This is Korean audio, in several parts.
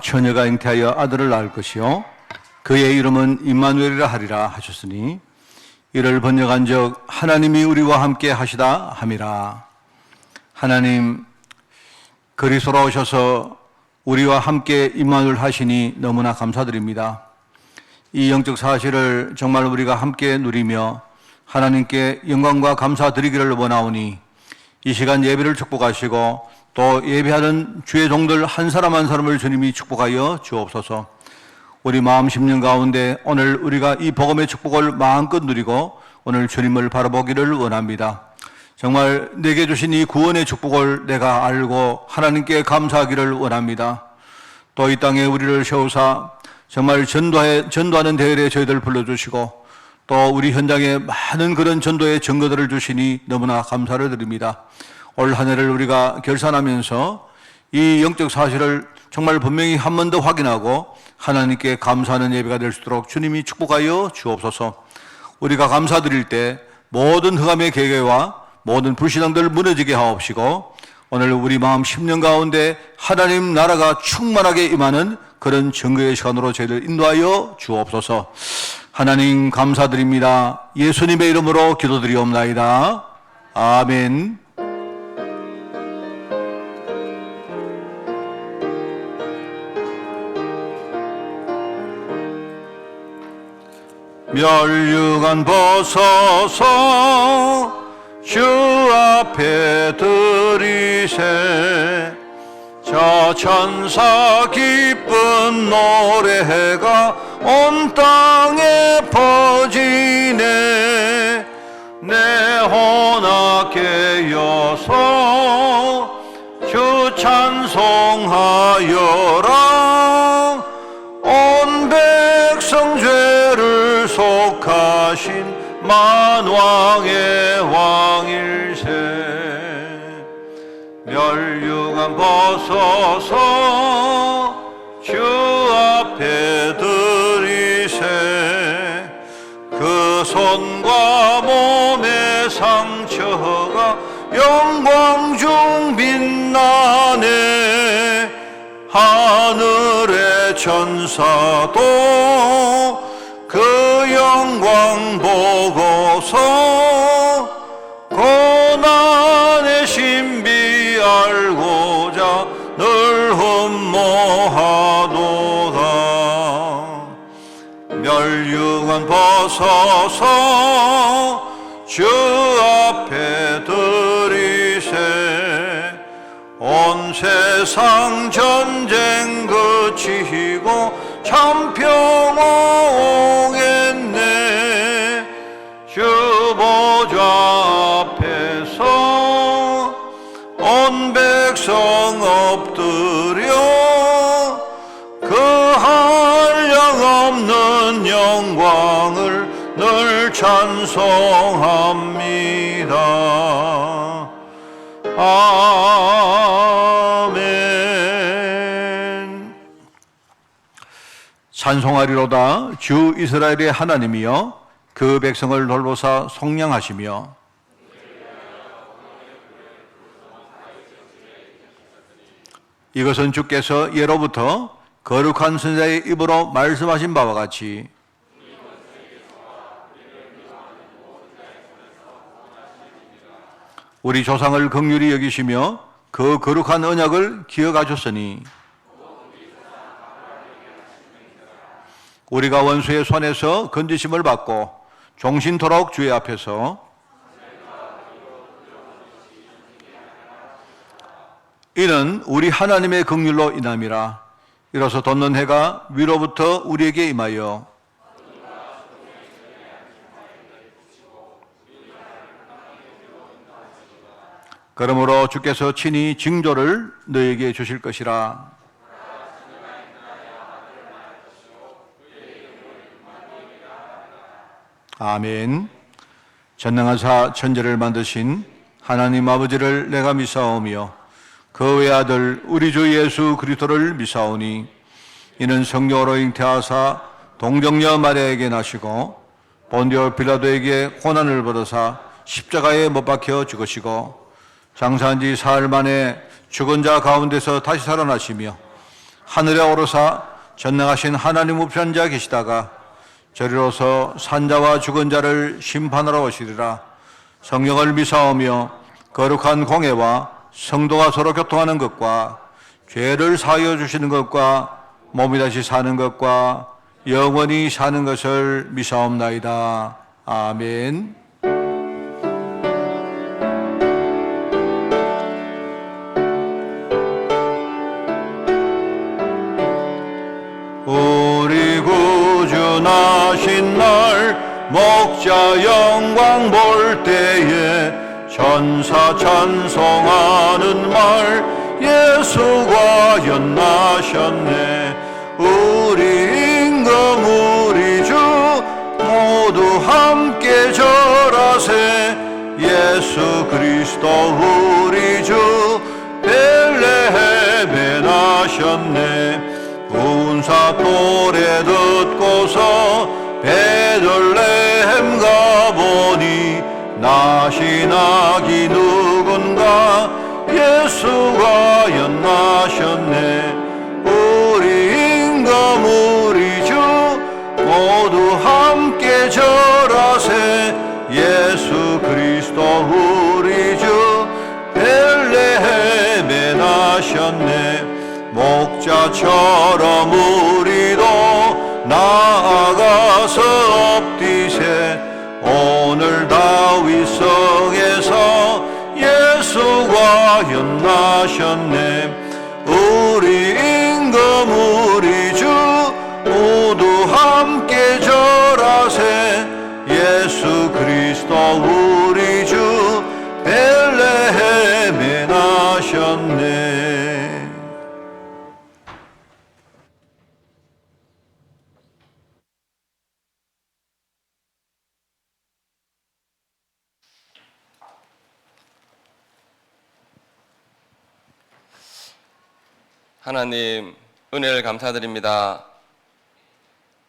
처녀가 잉태하여 아들을 낳을 것이요 그의 이름은 임마누엘이라 하리라 하셨으니 이를 번역한즉 하나님이 우리와 함께 하시다 함이라. 하나님 그리스도로 오셔서 우리와 함께 임마누엘 하시니 너무나 감사드립니다. 이 영적 사실을 정말 우리가 함께 누리며 하나님께 영광과 감사드리기를 원하오니 이 시간 예배를 축복하시고 또 예배하는 주의 종들 한 사람 한 사람을 주님이 축복하여 주옵소서. 우리 마음 심령 가운데 오늘 우리가 이 복음의 축복을 마음껏 누리고 오늘 주님을 바라보기를 원합니다. 정말 내게 주신 이 구원의 축복을 내가 알고 하나님께 감사하기를 원합니다. 또 이 땅에 우리를 세우사 정말 전도하는 대회에 저희들 불러주시고 또 우리 현장에 많은 그런 전도의 증거들을 주시니 너무나 감사를 드립니다. 올 한 해를 우리가 결산하면서 이 영적 사실을 정말 분명히 한 번 더 확인하고 하나님께 감사하는 예배가 될 수 있도록 주님이 축복하여 주옵소서. 우리가 감사드릴 때 모든 흑암의 계계와 모든 불신앙들 무너지게 하옵시고 오늘 우리 마음 10년 가운데 하나님 나라가 충만하게 임하는 그런 증거의 시간으로 저희를 인도하여 주옵소서. 하나님 감사드립니다. 예수님의 이름으로 기도드리옵나이다. 아멘. 멸류관 벗어서 주 앞에 드리세. 저 천사 기쁜 노래가 온 땅에 퍼지네. 내 혼악 깨어서 주 찬송하여라. 온 백성 죄를 속하신 만왕의 왕일세. 멸류관 벗어서 주 앞에 드리세. 그 손과 몸의 상처가 영광 중 빛나네. 하늘의 천사도 그 영광 보고서 고난의 신비 알고자 늘 흠모하도다. 멸류관 벗어서 주 앞에 드리세. 온 세상 전쟁 그치고 참 평화 오겠네. 주 보좌 앞에서 온 백성 엎드려 그 한량없는 영광을 늘 찬송합니다. 아멘. 찬송하리로다 주 이스라엘의 하나님이여 그 백성을 돌보사 속량하시며. 이것은 주께서 예로부터 거룩한 선자의 입으로 말씀하신 바와 같이 우리 조상을 긍휼히 여기시며 그 거룩한 언약을 기억하셨으니 우리가 원수의 손에서 건지심을 받고 종신토록 주의 앞에서 이는 우리 하나님의 긍휼로 인함이라. 이로써 돋는 해가 위로부터 우리에게 임하여 그러므로 주께서 친히 징조를 너에게 주실 것이라. 아멘. 전능하사 천지를 만드신 하나님 아버지를 내가 믿사오며 그 외아들 우리 주 예수 그리스도를 믿사오니 이는 성령으로 잉태하사 동정녀 마리아에게 나시고 본디오 빌라도에게 고난을 받으사 십자가에 못 박혀 죽으시고 장사한 지 사흘 만에 죽은 자 가운데서 다시 살아나시며 하늘에 오르사 전능하신 하나님 우편 자 계시다가 저리로서 산자와 죽은 자를 심판하러 오시리라. 성령을 믿사오며 거룩한 공예와 성도가 서로 교통하는 것과 죄를 사하여 주시는 것과 몸이 다시 사는 것과 영원히 사는 것을 믿사옵나이다. 아멘. 우리 구주 나신 날 목자 영광 볼 때에 천사 찬송하는 말 예수가 연나셨네. 우리 임금 우리 주 모두 함께 절하세. 예수 그리스도 우리 주 벨레헴에 나셨네. 운사 또래 듣고서 베들레헴 가보니 나신 아기 누군가 예수가 연나셨네. 우리 임금 우리 주 모두 함께 절하세. 예수 그리스도 우리 주 벨레헴에 나셨네. 목자처럼 우리도 나아가서 엎디세. 오늘 다윗 성에서 예수가 연나셨네. 우리 임금 우리 주 모두 함께 절하세. 예수 그리스도 우리 주 벨레헴에 나셨네. 하나님, 은혜를 감사드립니다.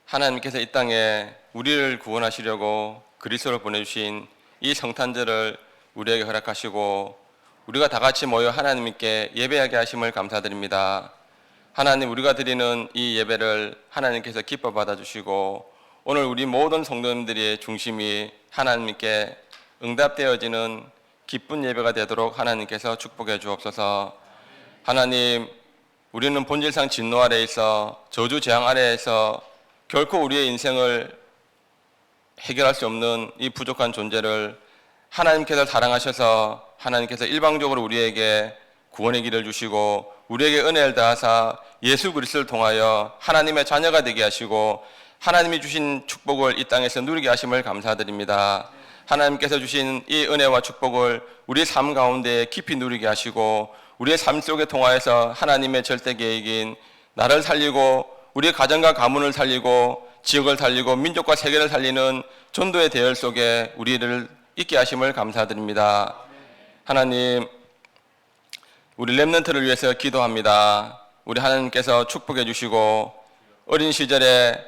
하나님께서 이 땅에 우리를 구원하시려고 그리스도를 보내주신 이 성탄절을 우리에게 허락하시고 우리가 다 같이 모여 하나님께 예배하게 하심을 감사드립니다. 하나님, 우리가 드리는 이 예배를 하나님께서 기뻐 받아주시고 오늘 우리 모든 성도님들의 중심이 하나님께 응답되어지는 기쁜 예배가 되도록 하나님께서 축복해 주옵소서. 하나님, 우리는 본질상 진노 아래에 있어 저주 재앙 아래에서 결코 우리의 인생을 해결할 수 없는 이 부족한 존재를 하나님께서 사랑하셔서 하나님께서 일방적으로 우리에게 구원의 길을 주시고 우리에게 은혜를 다하사 예수 그리스도를 통하여 하나님의 자녀가 되게 하시고 하나님이 주신 축복을 이 땅에서 누리게 하심을 감사드립니다. 하나님께서 주신 이 은혜와 축복을 우리의 삶 가운데 깊이 누리게 하시고 우리의 삶 속에 통하여서 하나님의 절대 계획인 나를 살리고 우리의 가정과 가문을 살리고 지역을 살리고 민족과 세계를 살리는 전도의 대열 속에 우리를 있게 하심을 감사드립니다. 하나님, 우리 렘넌트를 위해서 기도합니다. 우리 하나님께서 축복해 주시고 어린 시절에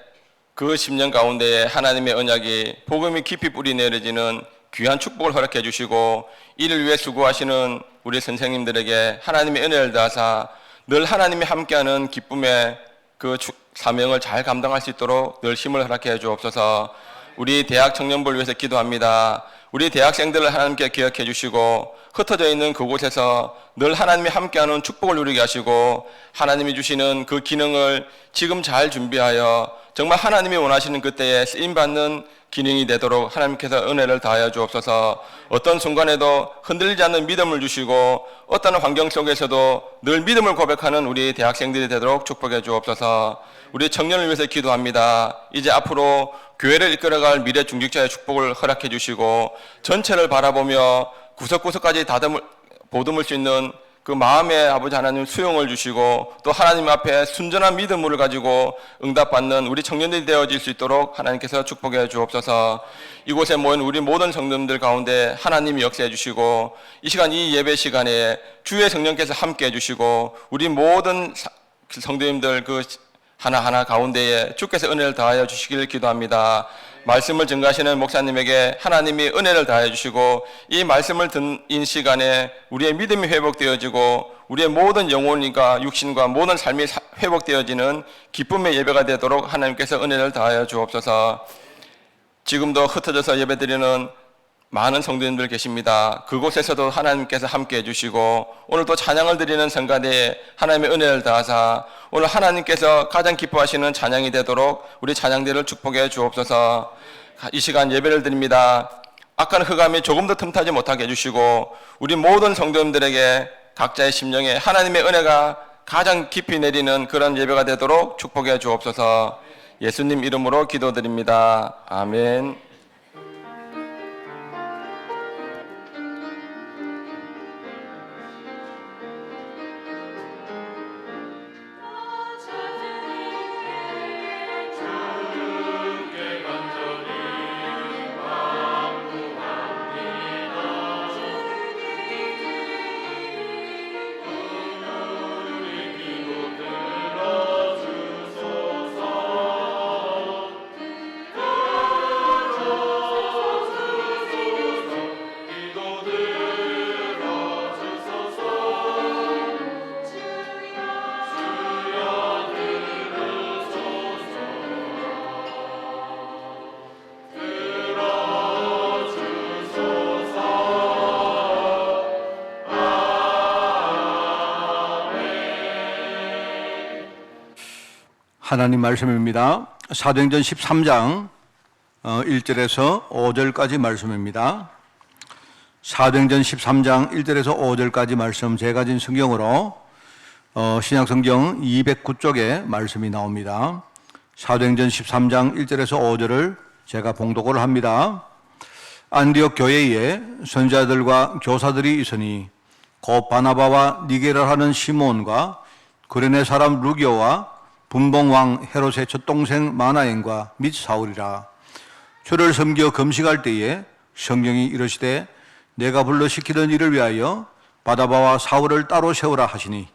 그 10년 가운데에 하나님의 언약이 복음이 깊이 뿌리 내려지는 귀한 축복을 허락해 주시고 이를 위해 수고하시는 우리 선생님들에게 하나님의 은혜를 다하사 늘 하나님이 함께하는 기쁨의 그 사명을 잘 감당할 수 있도록 늘 힘을 허락해 주옵소서. 우리 대학 청년부를 위해서 기도합니다. 우리 대학생들을 하나님께 기억해 주시고 흩어져 있는 그곳에서 늘 하나님이 함께하는 축복을 누리게 하시고 하나님이 주시는 그 기능을 지금 잘 준비하여 정말 하나님이 원하시는 그때에 쓰임받는 기능이 되도록 하나님께서 은혜를 다하여 주옵소서. 어떤 순간에도 흔들리지 않는 믿음을 주시고 어떤 환경 속에서도 늘 믿음을 고백하는 우리 대학생들이 되도록 축복해 주옵소서. 우리 청년을 위해서 기도합니다. 이제 앞으로 교회를 이끌어갈 미래 중직자의 축복을 허락해 주시고 전체를 바라보며 구석구석까지 보듬을 수 있는 그 마음의 아버지 하나님 수용을 주시고 또 하나님 앞에 순전한 믿음을 가지고 응답받는 우리 청년들이 되어질 수 있도록 하나님께서 축복해 주옵소서. 이곳에 모인 우리 모든 성도님들 가운데 하나님이 역사해 주시고 이 시간 이 예배 시간에 주의 성령께서 함께 해 주시고 우리 모든 성도님들 그 하나하나 가운데에 주께서 은혜를 더하여 주시기를 기도합니다. 말씀을 증거하시는 목사님에게 하나님이 은혜를 다해 주시고 이 말씀을 듣는 시간에 우리의 믿음이 회복되어지고 우리의 모든 영혼과 육신과 모든 삶이 회복되어지는 기쁨의 예배가 되도록 하나님께서 은혜를 다하여 주옵소서. 지금도 흩어져서 예배드리는 많은 성도님들 계십니다. 그곳에서도 하나님께서 함께 해주시고 오늘도 찬양을 드리는 성가대에 하나님의 은혜를 다하사 오늘 하나님께서 가장 기뻐하시는 찬양이 되도록 우리 찬양대를 축복해 주옵소서. 이 시간 예배를 드립니다. 악한 흑암이 조금 더 틈타지 못하게 해주시고 우리 모든 성도님들에게 각자의 심령에 하나님의 은혜가 가장 깊이 내리는 그런 예배가 되도록 축복해 주옵소서. 예수님 이름으로 기도드립니다. 아멘. 하나님 말씀입니다. 사도행전 13장 1절에서 5절까지 말씀입니다. 사도행전 13장 1절에서 5절까지 말씀 제가 가진 성경으로 신약성경 209쪽에 말씀이 나옵니다. 사도행전 13장 1절에서 5절을 제가 봉독을 합니다. 안디옥 교회에 선지자들과 교사들이 있으니 곧 바나바와 니게를 하는 시몬과 구레네 사람 루기오와 분봉왕 헤롯의 첫동생 마나엔과 및 사울이라. 주를 섬겨 금식할 때에 성경이 이르시되 내가 불러 시키던 일을 위하여 바나바와 사울을 따로 세우라 하시니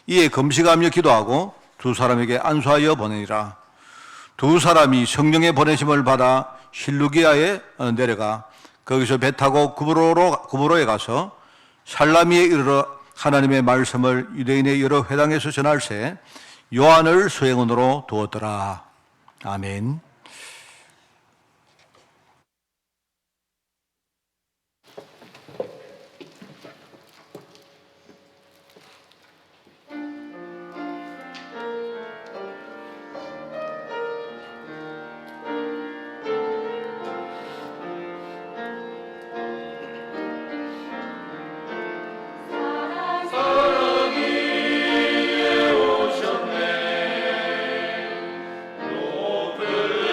이에 금식하며 기도하고 두 사람에게 안수하여 보내니라. 두 사람이 성령의 보내심을 받아 실루기아에 내려가 거기서 배 타고 구브로에 가서 살라미에 이르러 하나님의 말씀을 유대인의 여러 회당에서 전할새 요한을 수행원으로 두었더라. 아멘. 높은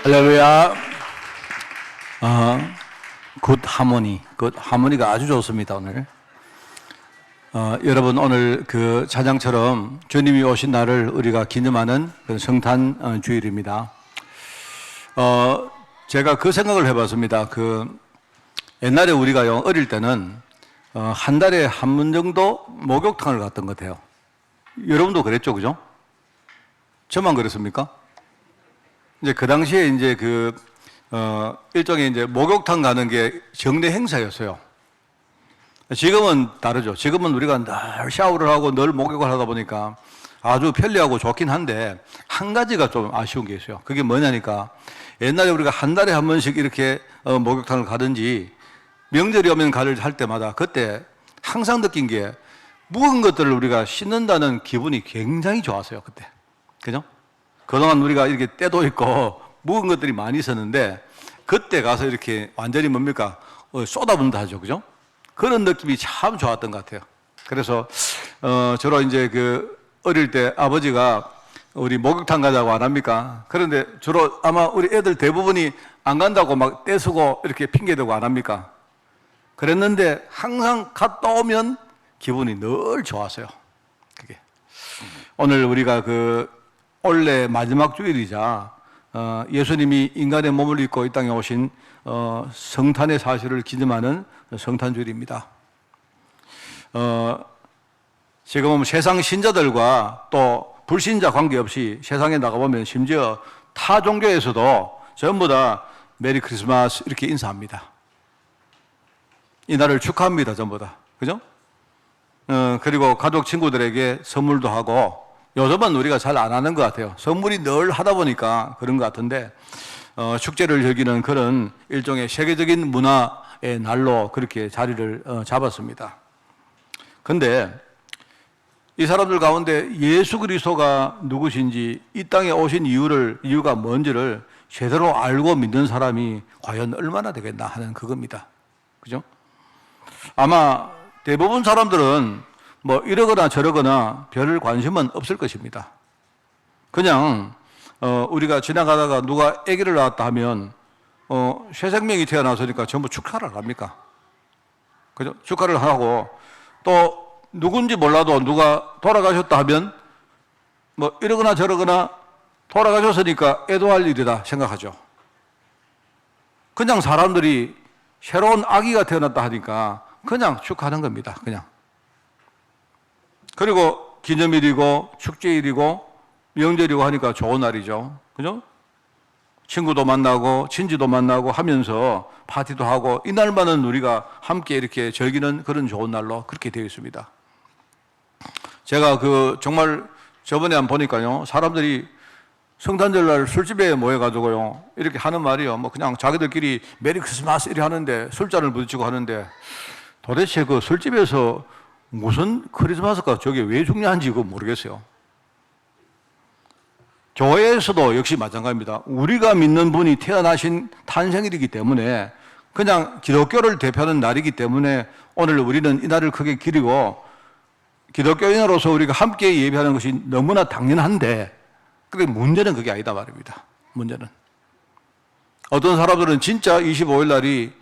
할렐루야. 굿 하모니. 굿 하모니가 아주 좋습니다, 오늘. 여러분, 오늘 그 찬양처럼 주님이 오신 날을 우리가 기념하는 그 성탄 주일입니다. 제가 그 생각을 해봤습니다. 옛날에 우리가요, 어릴 때는 한 달에 한 번 정도 목욕탕을 갔던 것 같아요. 여러분도 그랬죠, 그죠? 저만 그랬습니까? 이제 그 당시에 이제 일종의 이제 목욕탕 가는 게 정례 행사였어요. 지금은 다르죠. 지금은 우리가 늘 샤워를 하고 늘 목욕을 하다 보니까 아주 편리하고 좋긴 한데 한 가지가 좀 아쉬운 게 있어요. 그게 뭐냐니까 옛날에 우리가 한 달에 한 번씩 이렇게 목욕탕을 가든지 명절이 오면 가를 할 때마다 그때 항상 느낀 게 묵은 것들을 우리가 씻는다는 기분이 굉장히 좋았어요. 그때. 그죠? 그동안 우리가 이렇게 때도 있고 묵은 것들이 많이 있었는데 그때 가서 이렇게 완전히 뭡니까? 쏟아붓는다 하죠. 그죠? 그런 느낌이 참 좋았던 것 같아요. 그래서, 주로 이제 어릴 때 아버지가 우리 목욕탕 가자고 안 합니까? 그런데 주로 아마 우리 애들 대부분이 안 간다고 막 떼쓰고 이렇게 핑계대고 안 합니까? 그랬는데 항상 갔다 오면 기분이 늘 좋았어요. 그게. 오늘 우리가 올해 마지막 주일이자 예수님이 인간의 몸을 입고 이 땅에 오신 성탄의 사실을 기념하는 성탄주일입니다. 지금 세상 신자들과 또 불신자 관계없이 세상에 나가보면 심지어 타 종교에서도 전부 다 메리 크리스마스 이렇게 인사합니다. 이 날을 축하합니다, 전부 다. 그죠? 그리고 가족 친구들에게 선물도 하고 요즘은 우리가 잘 안 하는 것 같아요. 선물이 늘 하다 보니까 그런 것 같은데, 축제를 즐기는 그런 일종의 세계적인 문화의 날로 그렇게 자리를 잡았습니다. 근데 이 사람들 가운데 예수 그리스도가 누구신지 이 땅에 오신 이유가 뭔지를 제대로 알고 믿는 사람이 과연 얼마나 되겠나 하는 그겁니다. 그죠? 아마 대부분 사람들은 뭐 이러거나 저러거나 별 관심은 없을 것입니다. 그냥 우리가 지나가다가 누가 아기를 낳았다 하면 새 생명이 태어났으니까 전부 축하를 합니까? 그죠? 축하를 하고 또 누군지 몰라도 누가 돌아가셨다 하면 뭐 이러거나 저러거나 돌아가셨으니까 애도할 일이다 생각하죠. 그냥 사람들이 새로운 아기가 태어났다 하니까 그냥 축하하는 겁니다. 그냥. 그리고 기념일이고 축제일이고 명절이고 하니까 좋은 날이죠. 그죠? 친구도 만나고 친지도 만나고 하면서 파티도 하고 이 날만은 우리가 함께 이렇게 즐기는 그런 좋은 날로 그렇게 되어 있습니다. 제가 정말 저번에 한번 보니까요. 사람들이 성탄절날 술집에 모여가지고요. 이렇게 하는 말이요. 뭐 그냥 자기들끼리 메리 크리스마스 이렇게 하는데 술잔을 부딪히고 하는데 도대체 술집에서 무슨 크리스마스가 저게 왜 중요한지 그거 모르겠어요. 교회에서도 역시 마찬가지입니다. 우리가 믿는 분이 태어나신 탄생일이기 때문에 그냥 기독교를 대표하는 날이기 때문에 오늘 우리는 이 날을 크게 기리고 기독교인으로서 우리가 함께 예배하는 것이 너무나 당연한데 근데 문제는 그게 아니다 말입니다. 문제는. 어떤 사람들은 진짜 25일 날이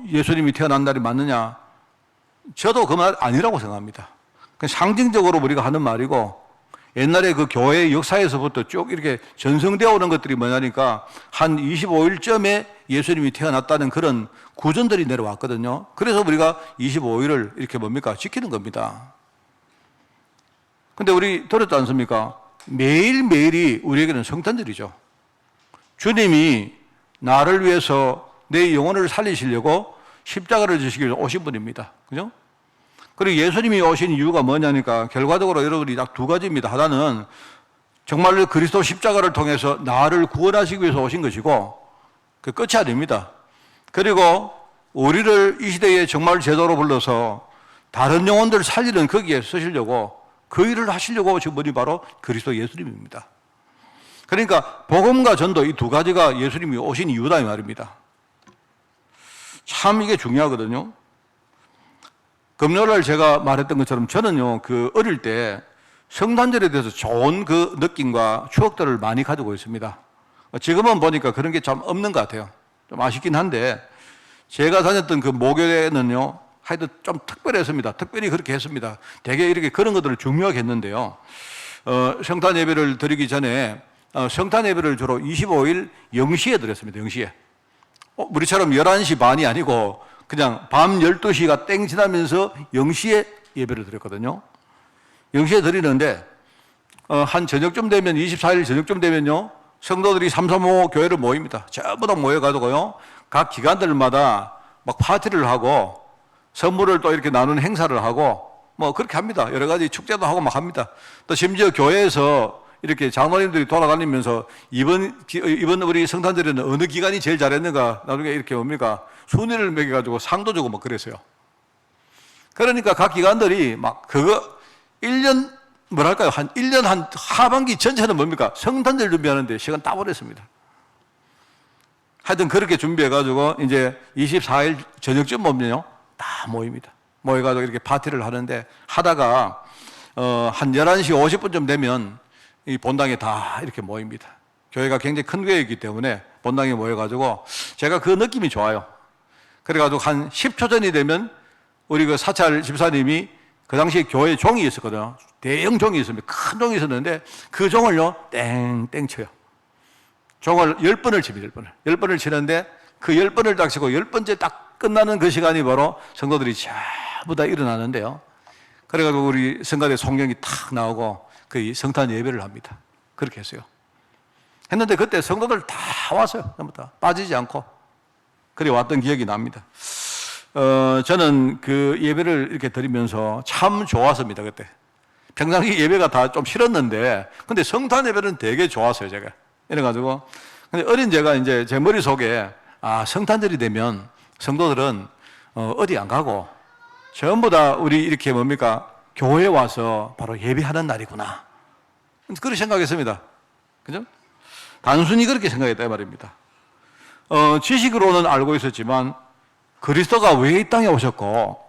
예수님이 태어난 날이 맞느냐? 저도 그 말 아니라고 생각합니다. 상징적으로 우리가 하는 말이고 옛날에 교회 역사에서부터 쭉 이렇게 전성되어 오는 것들이 뭐냐니까 한 25일쯤에 예수님이 태어났다는 그런 구전들이 내려왔거든요. 그래서 우리가 25일을 이렇게 지키는 겁니다. 근데 우리 들었지 않습니까? 매일매일이 우리에게는 성탄절이죠. 주님이 나를 위해서 내 영혼을 살리시려고 십자가를 지시기 위해서 오신 분입니다. 그죠? 그리고 예수님이 오신 이유가 뭐냐니까 결과적으로 여러분이 딱 두 가지입니다. 하나는 정말로 그리스도 십자가를 통해서 나를 구원하시기 위해서 오신 것이고 그 끝이 아닙니다. 그리고 우리를 이 시대에 정말 제도로 불러서 다른 영혼들 살리는 거기에 쓰시려고 그 일을 하시려고 오신 분이 바로 그리스도 예수님입니다. 그러니까 복음과 전도 이 두 가지가 예수님이 오신 이유다 이 말입니다. 참 이게 중요하거든요. 금요일날 제가 말했던 것처럼 저는요, 어릴 때 성탄절에 대해서 좋은 느낌과 추억들을 많이 가지고 있습니다. 지금은 보니까 그런 게 참 없는 것 같아요. 좀 아쉽긴 한데 제가 다녔던 그 모교회는요, 하여튼 좀 특별했습니다. 특별히 그렇게 했습니다. 되게 이렇게 그런 것들을 중요하게 했는데요. 성탄 예배를 드리기 전에 성탄 예배를 주로 25일 0시에 드렸습니다. 0시에. 우리처럼 11시 반이 아니고 그냥 밤 12시가 땡 지나면서 0시에 예배를 드렸거든요. 0시에 드리는데 한 저녁쯤 되면 24일 저녁쯤 되면요, 성도들이 335 교회를 모입니다. 전부 다 모여가지고요, 각 기관들마다 막 파티를 하고 선물을 또 이렇게 나누는 행사를 하고 뭐 그렇게 합니다. 여러 가지 축제도 하고 막 합니다. 또 심지어 교회에서 이렇게 장로님들이 돌아다니면서 이번 우리 성탄절에는 어느 기간이 제일 잘했는가 나중에 이렇게 뭡니까 순위를 매겨가지고 상도 주고 막 그랬어요. 그러니까 각 기관들이 막 그거 1년 뭐랄까요, 한 1년 한 하반기 전체는 뭡니까 성탄절 준비하는데 시간 다 보냈습니다. 하여튼 그렇게 준비해가지고 이제 24일 저녁쯤 보면요 다 모입니다. 모여가지고 이렇게 파티를 하는데 하다가 한 11시 50분쯤 되면 이 본당에 다 이렇게 모입니다. 교회가 굉장히 큰 교회이기 때문에 본당에 모여가지고 제가 그 느낌이 좋아요. 그래가지고 한 10초 전이 되면 우리 그 사찰 집사님이 그 당시에 교회 종이 있었거든요. 대형 종이 있습니다. 큰 종이 있었는데 그 종을요 땡땡 쳐요. 종을 10번을 칩니다. 10번을 치는데 그 10번을 딱 치고 10번째 딱 끝나는 그 시간이 바로 성도들이 전부 다 일어나는데요. 그래가지고 우리 성가대 송경이 탁 나오고 그 성탄 예배를 합니다. 그렇게 했어요. 했는데 그때 성도들 다 왔어요. 전부 다 빠지지 않고 그래 왔던 기억이 납니다. 저는 그 예배를 이렇게 드리면서 참 좋았습니다. 그때 평상시 예배가 다 좀 싫었는데 근데 성탄 예배는 되게 좋았어요. 제가 이래가지고 근데 어린 제가 이제 제 머릿속에 성탄절이 되면 성도들은 어디 안 가고 전부 다 우리 이렇게 뭡니까 교회에 와서 바로 예배하는 날이구나 그렇게 생각했습니다. 그죠? 단순히 그렇게 생각했다 이 말입니다. 지식으로는 알고 있었지만 그리스도가 왜 이 땅에 오셨고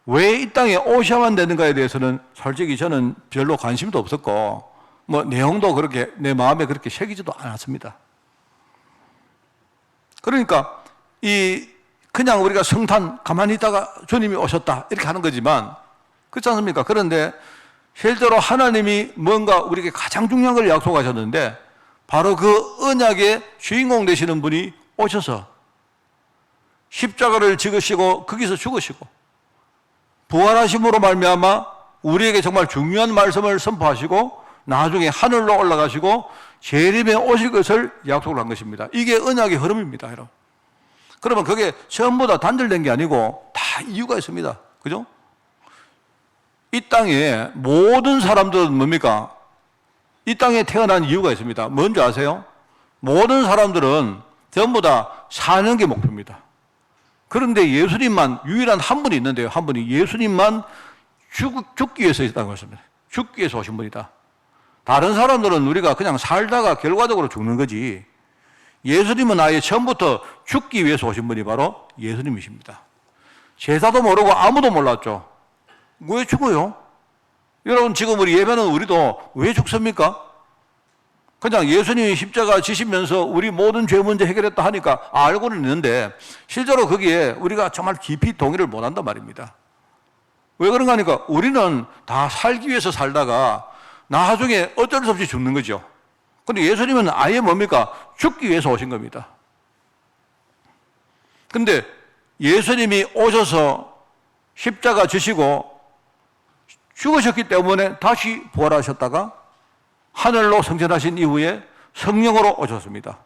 왜 이 땅에 오셔야만 되는가에 대해서는 솔직히 저는 별로 관심도 없었고 뭐 내용도 그렇게 내 마음에 그렇게 새기지도 않았습니다. 그러니까 그냥 우리가 성탄 가만히 있다가 주님이 오셨다 이렇게 하는 거지만 그렇지 않습니까? 그런데 실제로 하나님이 뭔가 우리에게 가장 중요한 걸 약속하셨는데 바로 그 언약의 주인공 되시는 분이 오셔서 십자가를 지으시고 거기서 죽으시고 부활하심으로 말미암아 우리에게 정말 중요한 말씀을 선포하시고 나중에 하늘로 올라가시고 재림에 오실 것을 약속을 한 것입니다. 이게 언약의 흐름입니다, 여러분. 그러면 그게 전부 다 단절된 게 아니고 다 이유가 있습니다. 그죠? 이 땅에 모든 사람들은 뭡니까? 이 땅에 태어난 이유가 있습니다. 뭔지 아세요? 모든 사람들은 전부 다 사는 게 목표입니다. 그런데 예수님만 유일한 한 분이 있는데요. 한 분이 예수님만 죽기 위해서 있다는 것입니다. 죽기 위해서 오신 분이다. 다른 사람들은 우리가 그냥 살다가 결과적으로 죽는 거지 예수님은 아예 처음부터 죽기 위해서 오신 분이 바로 예수님이십니다. 제사도 모르고 아무도 몰랐죠. 왜 죽어요? 여러분 지금 우리 예배는 우리도 왜 죽습니까? 그냥 예수님이 십자가 지시면서 우리 모든 죄 문제 해결했다 하니까 알고는 있는데 실제로 거기에 우리가 정말 깊이 동의를 못한단 말입니다. 왜 그런가 하니까 우리는 다 살기 위해서 살다가 나중에 어쩔 수 없이 죽는 거죠. 그런데 예수님은 아예 뭡니까? 죽기 위해서 오신 겁니다. 근데 예수님이 오셔서 십자가 지시고 죽으셨기 때문에 다시 부활하셨다가 하늘로 승천하신 이후에 성령으로 오셨습니다.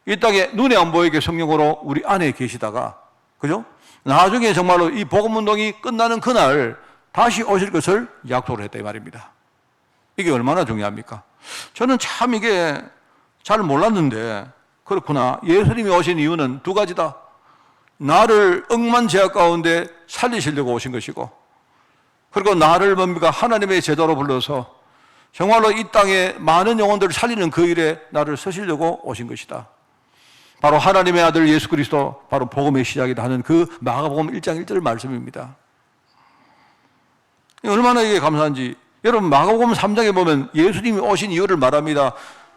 이 땅에 눈에 안 보이게 성령으로 우리 안에 계시다가 그죠? 나중에 정말로 이 복음운동이 끝나는 그날 다시 오실 것을 약속을 했다 이 말입니다. 이게 얼마나 중요합니까? 저는 참 이게 잘 몰랐는데 그렇구나. 예수님이 오신 이유는 두 가지다. 나를 억만 죄악 가운데 살리시려고 오신 것이고 그리고 나를 뭡니까? 하나님의 제자로 불러서 정말로 이 땅에 많은 영혼들을 살리는 그 일에 나를 쓰시려고 오신 것이다. 바로 하나님의 아들 예수 그리스도 바로 복음의 시작이다 하는 그 마가복음 1장 1절 말씀입니다. 얼마나 이게 감사한지. 여러분 마가복음 3장에 보면 예수님이 오신 이유를 말합니다.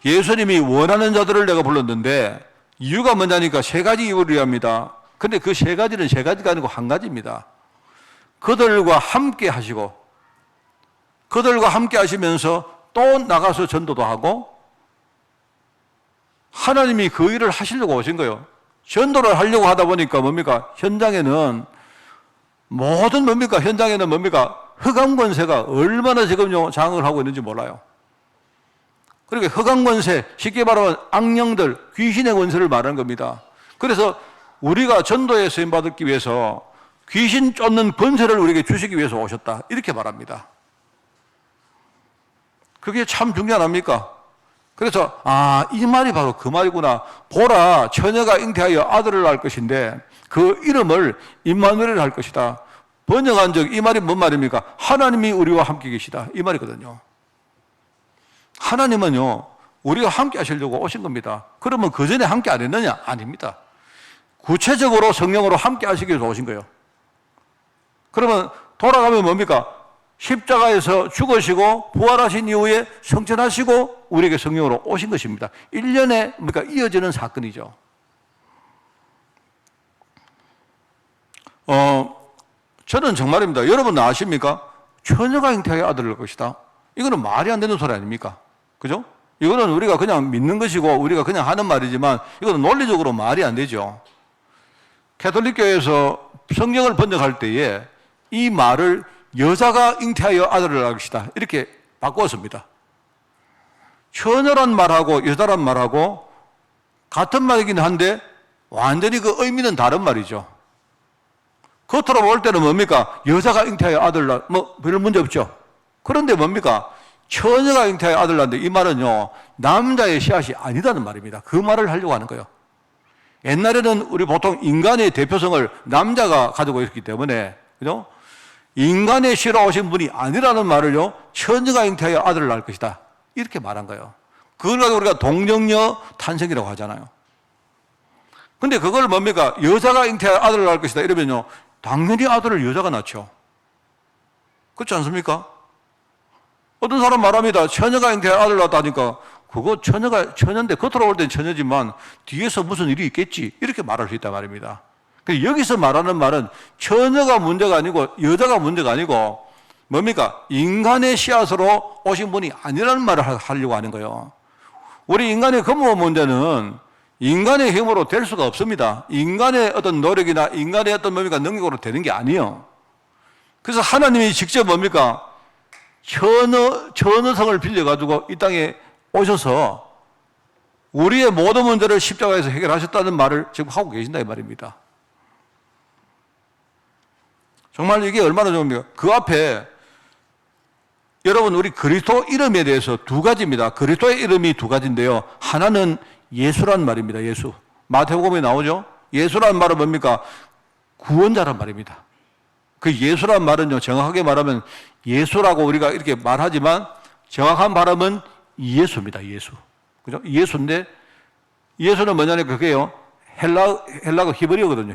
예수님이 원하는 자들을 내가 불렀는데 이유가 뭐냐니까 세 가지 이유를 이해합니다. 근데 그 세 가지는 세 가지가 아니고 한 가지입니다. 그들과 함께 하시고 그들과 함께 하시면서 또 나가서 전도도 하고 하나님이 그 일을 하시려고 오신 거예요. 전도를 하려고 하다 보니까 뭡니까? 현장에는 모든 뭡니까? 현장에는 뭡니까? 흑암 권세가 얼마나 지금 장악을 하고 있는지 몰라요. 그러니까 흑암 권세, 쉽게 말하면 악령들, 귀신의 권세를 말하는 겁니다. 그래서 우리가 전도에 쓰임 받기 위해서 귀신 쫓는 권세를 우리에게 주시기 위해서 오셨다. 이렇게 말합니다. 그게 참 중요한 아닙니까? 그래서 이 말이 바로 그 말이구나. 보라, 처녀가 잉태하여 아들을 낳을 것인데 그 이름을 임마누엘을 할 것이다. 번역한 적 이 말이 뭔 말입니까? 하나님이 우리와 함께 계시다. 이 말이거든요. 하나님은요, 우리가 함께 하시려고 오신 겁니다. 그러면 그 전에 함께 안 했느냐? 아닙니다. 구체적으로 성령으로 함께 하시기 위해서 오신 거예요. 그러면 돌아가면 뭡니까? 십자가에서 죽으시고 부활하신 이후에 성천하시고 우리에게 성령으로 오신 것입니다. 1년에 뭡니까? 이어지는 사건이죠. 저는 정말입니다. 여러분 아십니까? 처녀가 잉태하여 아들을 낳을 것이다. 이거는 말이 안 되는 소리 아닙니까? 그죠? 이거는 우리가 그냥 믿는 것이고 우리가 그냥 하는 말이지만 이거는 논리적으로 말이 안 되죠. 가톨릭교회에서 성경을 번역할 때에 이 말을 여자가 잉태하여 아들을 낳을 것이다. 이렇게 바꾸었습니다. 처녀란 말하고 여자란 말하고 같은 말이긴 한데 완전히 그 의미는 다른 말이죠. 겉으로 볼 때는 뭡니까? 여자가 잉태하여 아들을 낳, 별 문제 없죠. 그런데 뭡니까? 처녀가 잉태하여 아들을 낳는데 이 말은요, 남자의 씨앗이 아니다는 말입니다. 그 말을 하려고 하는 거예요. 옛날에는 우리 보통 인간의 대표성을 남자가 가지고 있기 때문에, 그죠? 인간의 씨로 오신 분이 아니라는 말을요, 처녀가 잉태하여 아들을 낳을 것이다. 이렇게 말한 거예요. 그걸 가지고 우리가 동정녀 탄생이라고 하잖아요. 근데 그걸 뭡니까? 여자가 잉태하여 아들을 낳을 것이다. 이러면요, 당연히 아들을 여자가 낳죠. 그렇지 않습니까? 어떤 사람 말합니다. 처녀가 잉태하여 아들을 낳았다니까 그거 처녀인데 겉으로 볼 땐 처녀지만 뒤에서 무슨 일이 있겠지. 이렇게 말할 수 있단 말입니다. 여기서 말하는 말은 처녀가 문제가 아니고 여자가 문제가 아니고 뭡니까? 인간의 씨앗으로 오신 분이 아니라는 말을 하려고 하는 거예요. 우리 인간의 근본 문제는 인간의 힘으로 될 수가 없습니다. 인간의 어떤 노력이나 인간의 어떤 뭡니까? 능력으로 되는 게 아니에요. 그래서 하나님이 직접 뭡니까? 처녀성을 빌려가지고 이 땅에 오셔서 우리의 모든 문제를 십자가에서 해결하셨다는 말을 지금 하고 계신다 이 말입니다. 정말 이게 얼마나 좋습니까? 그 앞에 여러분 우리 그리스도 이름에 대해서 두 가지입니다. 그리스도의 이름이 두 가지인데요. 하나는 예수란 말입니다. 예수. 마태복음에 나오죠? 예수란 말은 뭡니까? 구원자란 말입니다. 그 예수란 말은요, 정확하게 말하면 예수라고 우리가 이렇게 말하지만 정확한 발음은 예수입니다. 예수. 그죠? 예수인데 예수는 뭐냐니까 그게요, 헬라어 히브리어거든요.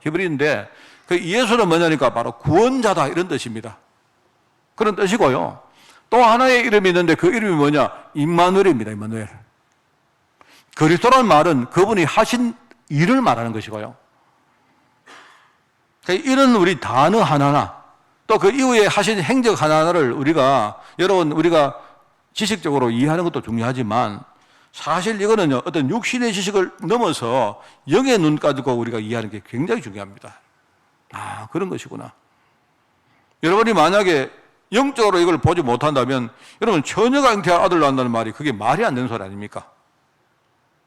히브리어인데 그 예수는 뭐냐니까 바로 구원자다 이런 뜻입니다. 그런 뜻이고요. 또 하나의 이름이 있는데 그 이름이 뭐냐? 임마누엘입니다. 임마누엘. 그리스도란 말은 그분이 하신 일을 말하는 것이고요. 이런 우리 단어 하나하나 또 그 이후에 하신 행적 하나하나를 우리가 지식적으로 이해하는 것도 중요하지만 사실 이거는요, 어떤 육신의 지식을 넘어서 영의 눈 가지고 우리가 이해하는 게 굉장히 중요합니다. 그런 것이구나. 여러분이 만약에 영적으로 이걸 보지 못한다면 여러분 처녀가 잉태한 아들 낳는다는 말이 그게 말이 안 되는 소리 아닙니까?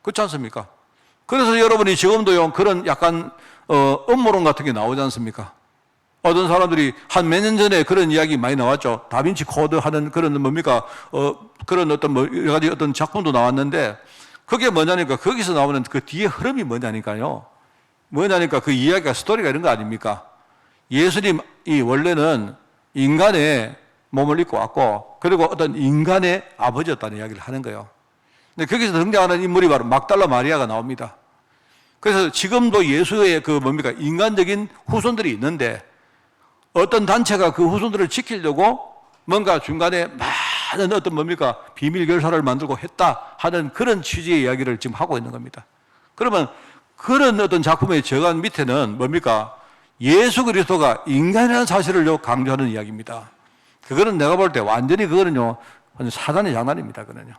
그렇지 않습니까? 그래서 여러분이 지금도요 그런 약간 음모론 같은 게 나오지 않습니까? 어떤 사람들이 한 몇 년 전에 그런 이야기 많이 나왔죠. 다빈치 코드 하는 그런 뭡니까? 그런 어떤 여러 가지 어떤 작품도 나왔는데 그게 뭐냐니까 거기서 나오는 그 뒤에 흐름이 뭐냐니까요. 뭐냐니까 그 이야기가 스토리가 이런 거 아닙니까? 예수님이 원래는 인간의 몸을 입고 왔고 그리고 어떤 인간의 아버지였다는 이야기를 하는 거예요. 근데 거기서 등장하는 인물이 바로 막달라 마리아가 나옵니다. 그래서 지금도 예수의 그 뭡니까? 인간적인 후손들이 있는데 어떤 단체가 그 후손들을 지키려고 뭔가 중간에 막 하는 어떤 뭡니까? 비밀 결사를 만들고 했다 하는 그런 취지의 이야기를 지금 하고 있는 겁니다. 그러면 그런 어떤 작품의 저간 밑에는 뭡니까? 예수 그리스도가 인간이라는 사실을 강조하는 이야기입니다. 그거는 내가 볼 때 완전히 그거는요, 사단의 장난입니다. 그거는요.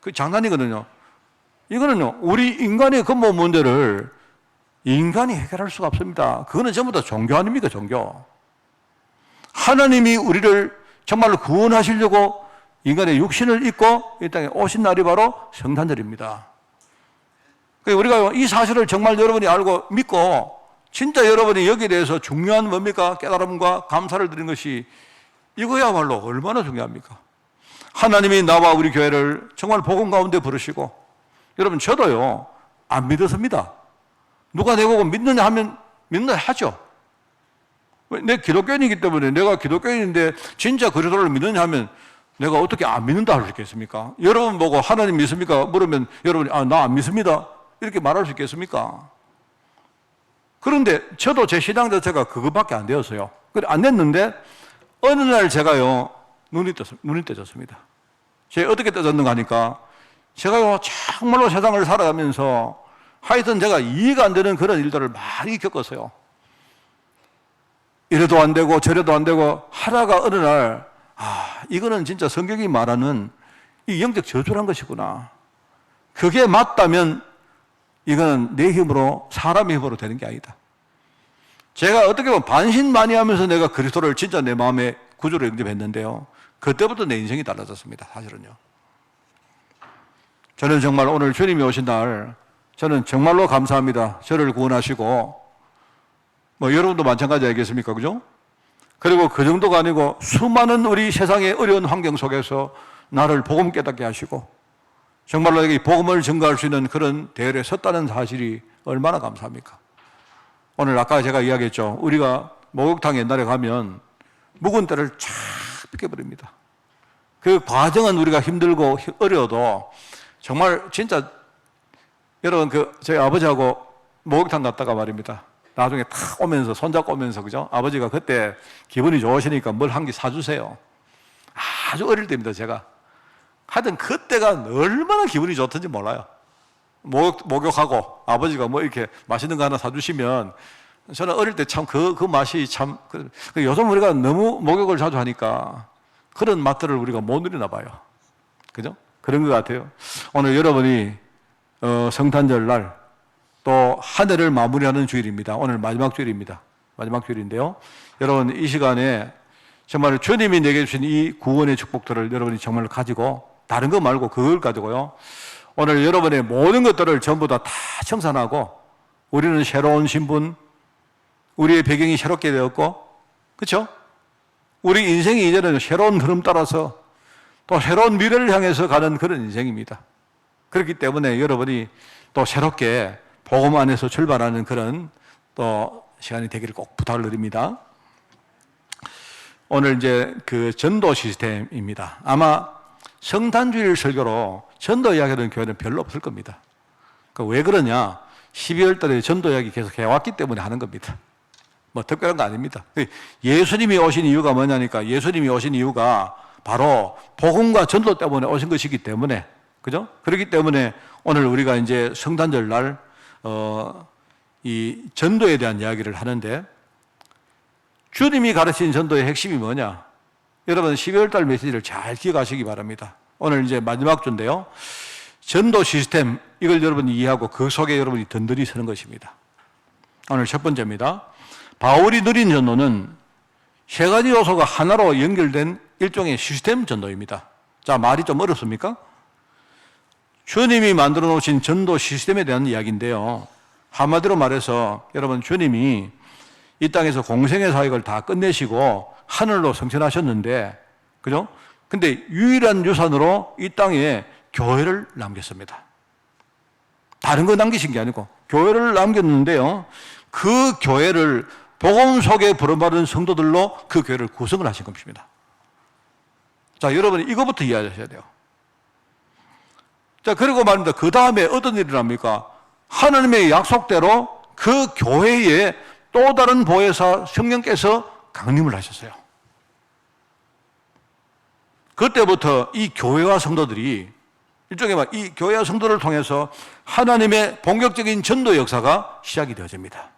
그 장난이거든요. 이거는요, 우리 인간의 근본 문제를 인간이 해결할 수가 없습니다. 그거는 전부 다 종교 아닙니까, 종교. 하나님이 우리를 정말로 구원하시려고 인간의 육신을 입고 이 땅에 오신 날이 바로 성탄절입니다. 우리가 이 사실을 정말 여러분이 알고 믿고 진짜 여러분이 여기에 대해서 중요한 뭡니까? 깨달음과 감사를 드리는 것이 이거야말로 얼마나 중요합니까? 하나님이 나와 우리 교회를 정말 복음 가운데 부르시고, 여러분 저도요 안 믿었습니다. 누가 내 보고 믿느냐 하면 믿느냐 하죠. 내 기독교인이기 때문에, 내가 기독교인인데 진짜 그리스도를 믿느냐 하면 내가 어떻게 안 믿는다 할 수 있겠습니까? 여러분 보고 하나님 믿습니까? 물으면 여러분이 나 안 믿습니다 이렇게 말할 수 있겠습니까? 그런데 저도 제 신앙 자체가 그것밖에 안 되었어요. 그래 안 됐는데 어느 날 제가요 눈이 떠졌습니다. 제가 어떻게 떠졌는가 하니까 제가요 정말로 세상을 살아가면서 하여튼 제가 이해가 안 되는 그런 일들을 많이 겪었어요. 이래도 안 되고 저래도 안 되고 하다가 어느 날 이거는 진짜 성경이 말하는 이 영적 저주란 것이구나. 그게 맞다면 이거는 내 힘으로, 사람의 힘으로 되는 게 아니다. 제가 어떻게 보면 반신반의하면서 내가 그리스도를 진짜 내 마음에 구주로 영접했는데요, 그때부터 내 인생이 달라졌습니다. 사실은요. 저는 정말 오늘 주님이 오신 날 저는 정말로 감사합니다. 저를 구원하시고, 여러분도 마찬가지 아니겠습니까? 그죠? 그리고 그 정도가 아니고 수많은 우리 세상의 어려운 환경 속에서 나를 복음 깨닫게 하시고 정말로 여기 복음을 증거할 수 있는 그런 대열에 섰다는 사실이 얼마나 감사합니까? 오늘 아까 제가 이야기했죠. 우리가 목욕탕 옛날에 가면 묵은 때를 쫙 뺏겨버립니다. 그 과정은 우리가 힘들고 어려워도 정말 진짜 여러분 저희 아버지하고 목욕탕 갔다가 말입니다. 나중에 탁 오면서 손잡고 오면서 그죠? 아버지가 그때 기분이 좋으시니까 뭘 한 개 사주세요. 아주 어릴 때입니다. 제가 하여튼 그때가 얼마나 기분이 좋던지 몰라요. 목욕하고 아버지가 이렇게 맛있는 거 하나 사주시면 저는 어릴 때 참 그 맛이 참 요즘 우리가 너무 목욕을 자주 하니까 그런 맛들을 우리가 못 누리나 봐요. 그죠? 그런 것 같아요. 오늘 여러분이 성탄절 날 또 한 해를 마무리하는 주일입니다. 오늘 마지막 주일입니다. 마지막 주일인데요. 여러분 이 시간에 정말 주님이 내게 주신 이 구원의 축복들을 여러분이 정말 가지고, 다른 거 말고 그걸 가지고요, 오늘 여러분의 모든 것들을 전부 다 청산하고, 우리는 새로운 신분, 우리의 배경이 새롭게 되었고, 그렇죠? 우리 인생이 이제는 새로운 흐름 따라서 또 새로운 미래를 향해서 가는 그런 인생입니다. 그렇기 때문에 여러분이 또 새롭게 복음 안에서 출발하는 그런 또 시간이 되기를 꼭 부탁을 드립니다. 오늘 이제 그 전도 시스템입니다. 아마 성탄주일 설교로 전도 이야기하는 교회는 별로 없을 겁니다. 왜 그러냐? 12월 달에 전도 이야기 계속 해왔기 때문에 하는 겁니다. 특별한 거 아닙니다. 예수님이 오신 이유가 뭐냐니까, 예수님이 오신 이유가 바로 복음과 전도 때문에 오신 것이기 때문에, 그죠? 그렇기 때문에 오늘 우리가 이제 성탄절 날 이 전도에 대한 이야기를 하는데, 주님이 가르친 전도의 핵심이 뭐냐? 여러분 12월 달 메시지를 잘 기억하시기 바랍니다. 오늘 이제 마지막 주인데요, 전도 시스템, 이걸 여러분이 이해하고 그 속에 여러분이 든든히 서는 것입니다. 오늘 첫 번째입니다. 바울이 누린 전도는 세 가지 요소가 하나로 연결된 일종의 시스템 전도입니다. 자, 말이 좀 어렵습니까? 주님이 만들어 놓으신 전도 시스템에 대한 이야기인데요, 한마디로 말해서 여러분 주님이 이 땅에서 공생의 사역을 다 끝내시고 하늘로 승천하셨는데, 그죠? 근데 유일한 유산으로 이 땅에 교회를 남겼습니다. 다른 거 남기신 게 아니고 교회를 남겼는데요, 그 교회를 복음 속에 부름받은 성도들로 그 교회를 구성을 하신 것입니다. 자, 여러분이 이거부터 이해하셔야 돼요. 자, 그리고 말입니다. 그 다음에 어떤 일이 납니까? 하나님의 약속대로 그 교회에 또 다른 보혜사 성령께서 강림을 하셨어요. 그때부터 이 교회와 성도들이 일종의 이 교회와 성도를 통해서 하나님의 본격적인 전도 역사가 시작이 되어집니다.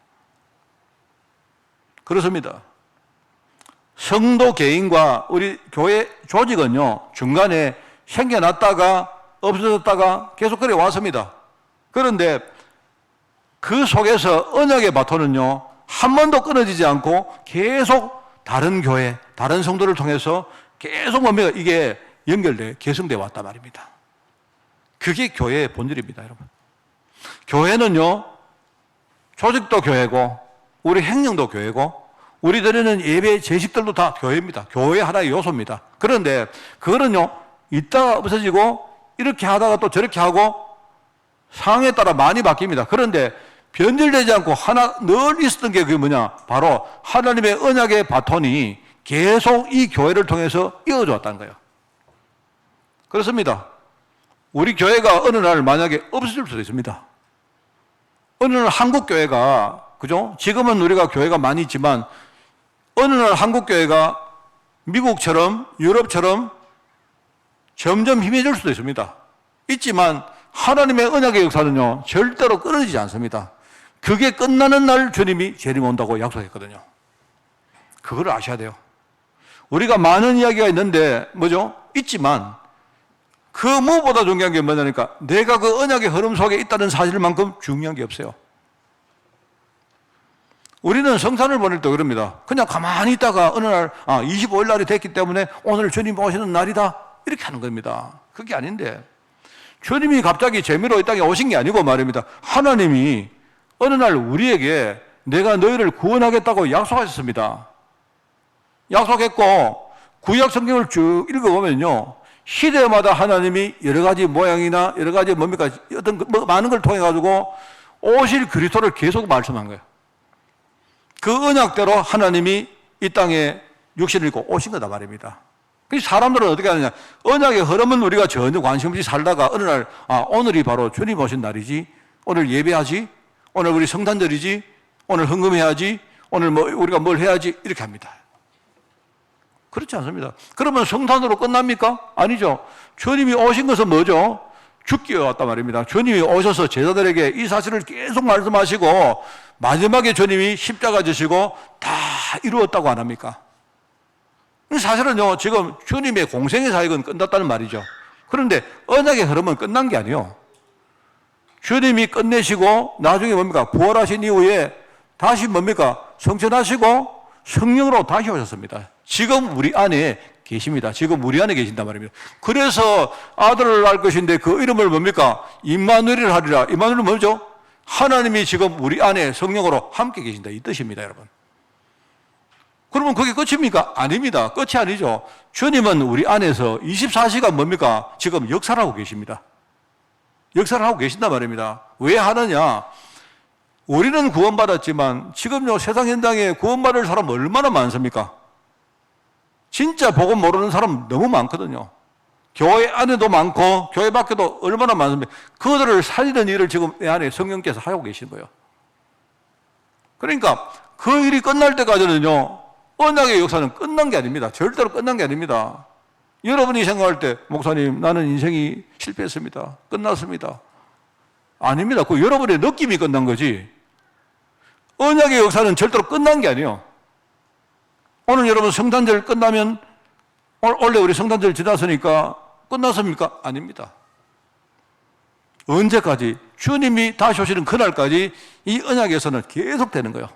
그렇습니다. 성도 개인과 우리 교회 조직은요, 중간에 생겨났다가 없어졌다가 계속 그래 왔습니다. 그런데 그 속에서 언약의 바톤은요, 한 번도 끊어지지 않고 계속 다른 교회, 다른 성도를 통해서 계속 뭡니까? 이게 연결돼, 개성돼 왔단 말입니다. 그게 교회의 본질입니다, 여러분. 교회는요, 조직도 교회고, 우리 행령도 교회고, 우리 드리는 예배 제식들도 다 교회입니다. 교회 하나의 요소입니다. 그런데 그거는요, 있다가 없어지고, 이렇게 하다가 또 저렇게 하고, 상황에 따라 많이 바뀝니다. 그런데 변질되지 않고 하나 늘 있었던 게 그게 뭐냐? 바로 하나님의 언약의 바톤이 계속 이 교회를 통해서 이어져 왔다는 거예요. 그렇습니다. 우리 교회가 어느 날 만약에 없어질 수도 있습니다. 어느 날 한국 교회가, 그죠? 지금은 우리가 교회가 많이 있지만 어느 날 한국 교회가 미국처럼 유럽처럼 점점 힘해질 수도 있습니다. 있지만 하나님의 언약의 역사는요, 절대로 끊어지지 않습니다. 그게 끝나는 날 주님이 재림 온다고 약속했거든요. 그걸 아셔야 돼요. 우리가 많은 이야기가 있는데 뭐죠? 있지만 그 무엇보다 중요한 게 뭐냐니까 내가 그 언약의 흐름 속에 있다는 사실만큼 중요한 게 없어요. 우리는 성탄을 보낼 때 그럽니다. 그냥 가만히 있다가 어느 날 25일 날이 됐기 때문에 오늘 주님 오시는 날이다 이렇게 하는 겁니다. 그게 아닌데 주님이 갑자기 재미로 이 땅에 오신 게 아니고 말입니다. 하나님이 어느 날 우리에게 내가 너희를 구원하겠다고 약속하셨습니다. 약속했고 구약 성경을 쭉 읽어보면요, 시대마다 하나님이 여러 가지 모양이나 여러 가지 뭡니까 어떤 많은 걸 통해 가지고 오실 그리스도를 계속 말씀한 거예요. 그 언약대로 하나님이 이 땅에 육신을 입고 오신 거다 말입니다. 그래서 사람들은 어떻게 하느냐, 언약의 흐름은 우리가 전혀 관심 없이 살다가 어느 날 오늘이 바로 주님 오신 날이지, 오늘 예배하지, 오늘 우리 성탄절이지, 오늘 헌금해야지, 오늘 우리가 뭘 해야지 이렇게 합니다. 그렇지 않습니다. 그러면 성탄으로 끝납니까? 아니죠. 주님이 오신 것은 뭐죠? 죽기 위해 왔단 말입니다. 주님이 오셔서 제자들에게 이 사실을 계속 말씀하시고 마지막에 주님이 십자가 지시고 다 이루었다고 안 합니까? 사실은요, 지금 주님의 공생의 사역은 끝났다는 말이죠. 그런데 언약의 흐름은 끝난 게 아니에요. 주님이 끝내시고 나중에 뭡니까? 부활하신 이후에 다시 뭡니까? 성천하시고 성령으로 다시 오셨습니다. 지금 우리 안에 계십니다. 지금 우리 안에 계신단 말입니다. 그래서 아들을 낳을 것인데 그 이름을 뭡니까? 임마누엘을 하리라. 임마누엘은 뭐죠? 하나님이 지금 우리 안에 성령으로 함께 계신다 이 뜻입니다, 여러분. 그러면 그게 끝입니까? 아닙니다. 끝이 아니죠. 주님은 우리 안에서 24시간 뭡니까? 지금 역사를 하고 계십니다. 역사를 하고 계신단 말입니다. 왜 하느냐? 우리는 구원받았지만 지금요 세상 현장에 구원받을 사람 얼마나 많습니까? 진짜 복음 모르는 사람 너무 많거든요. 교회 안에도 많고 교회 밖에도 얼마나 많습니까? 그들을 살리는 일을 지금 내 안에 성령께서 하고 계신 거예요. 그러니까 그 일이 끝날 때까지는요, 언약의 역사는 끝난 게 아닙니다. 절대로 끝난 게 아닙니다. 여러분이 생각할 때 목사님 나는 인생이 실패했습니다. 끝났습니다. 아닙니다. 그 여러분의 느낌이 끝난 거지 언약의 역사는 절대로 끝난 게 아니에요. 오늘 여러분 성탄절 끝나면 원래 우리 성탄절 지났으니까 끝났습니까? 아닙니다. 언제까지? 주님이 다시 오시는 그날까지 이 언약에서는 계속 되는 거예요.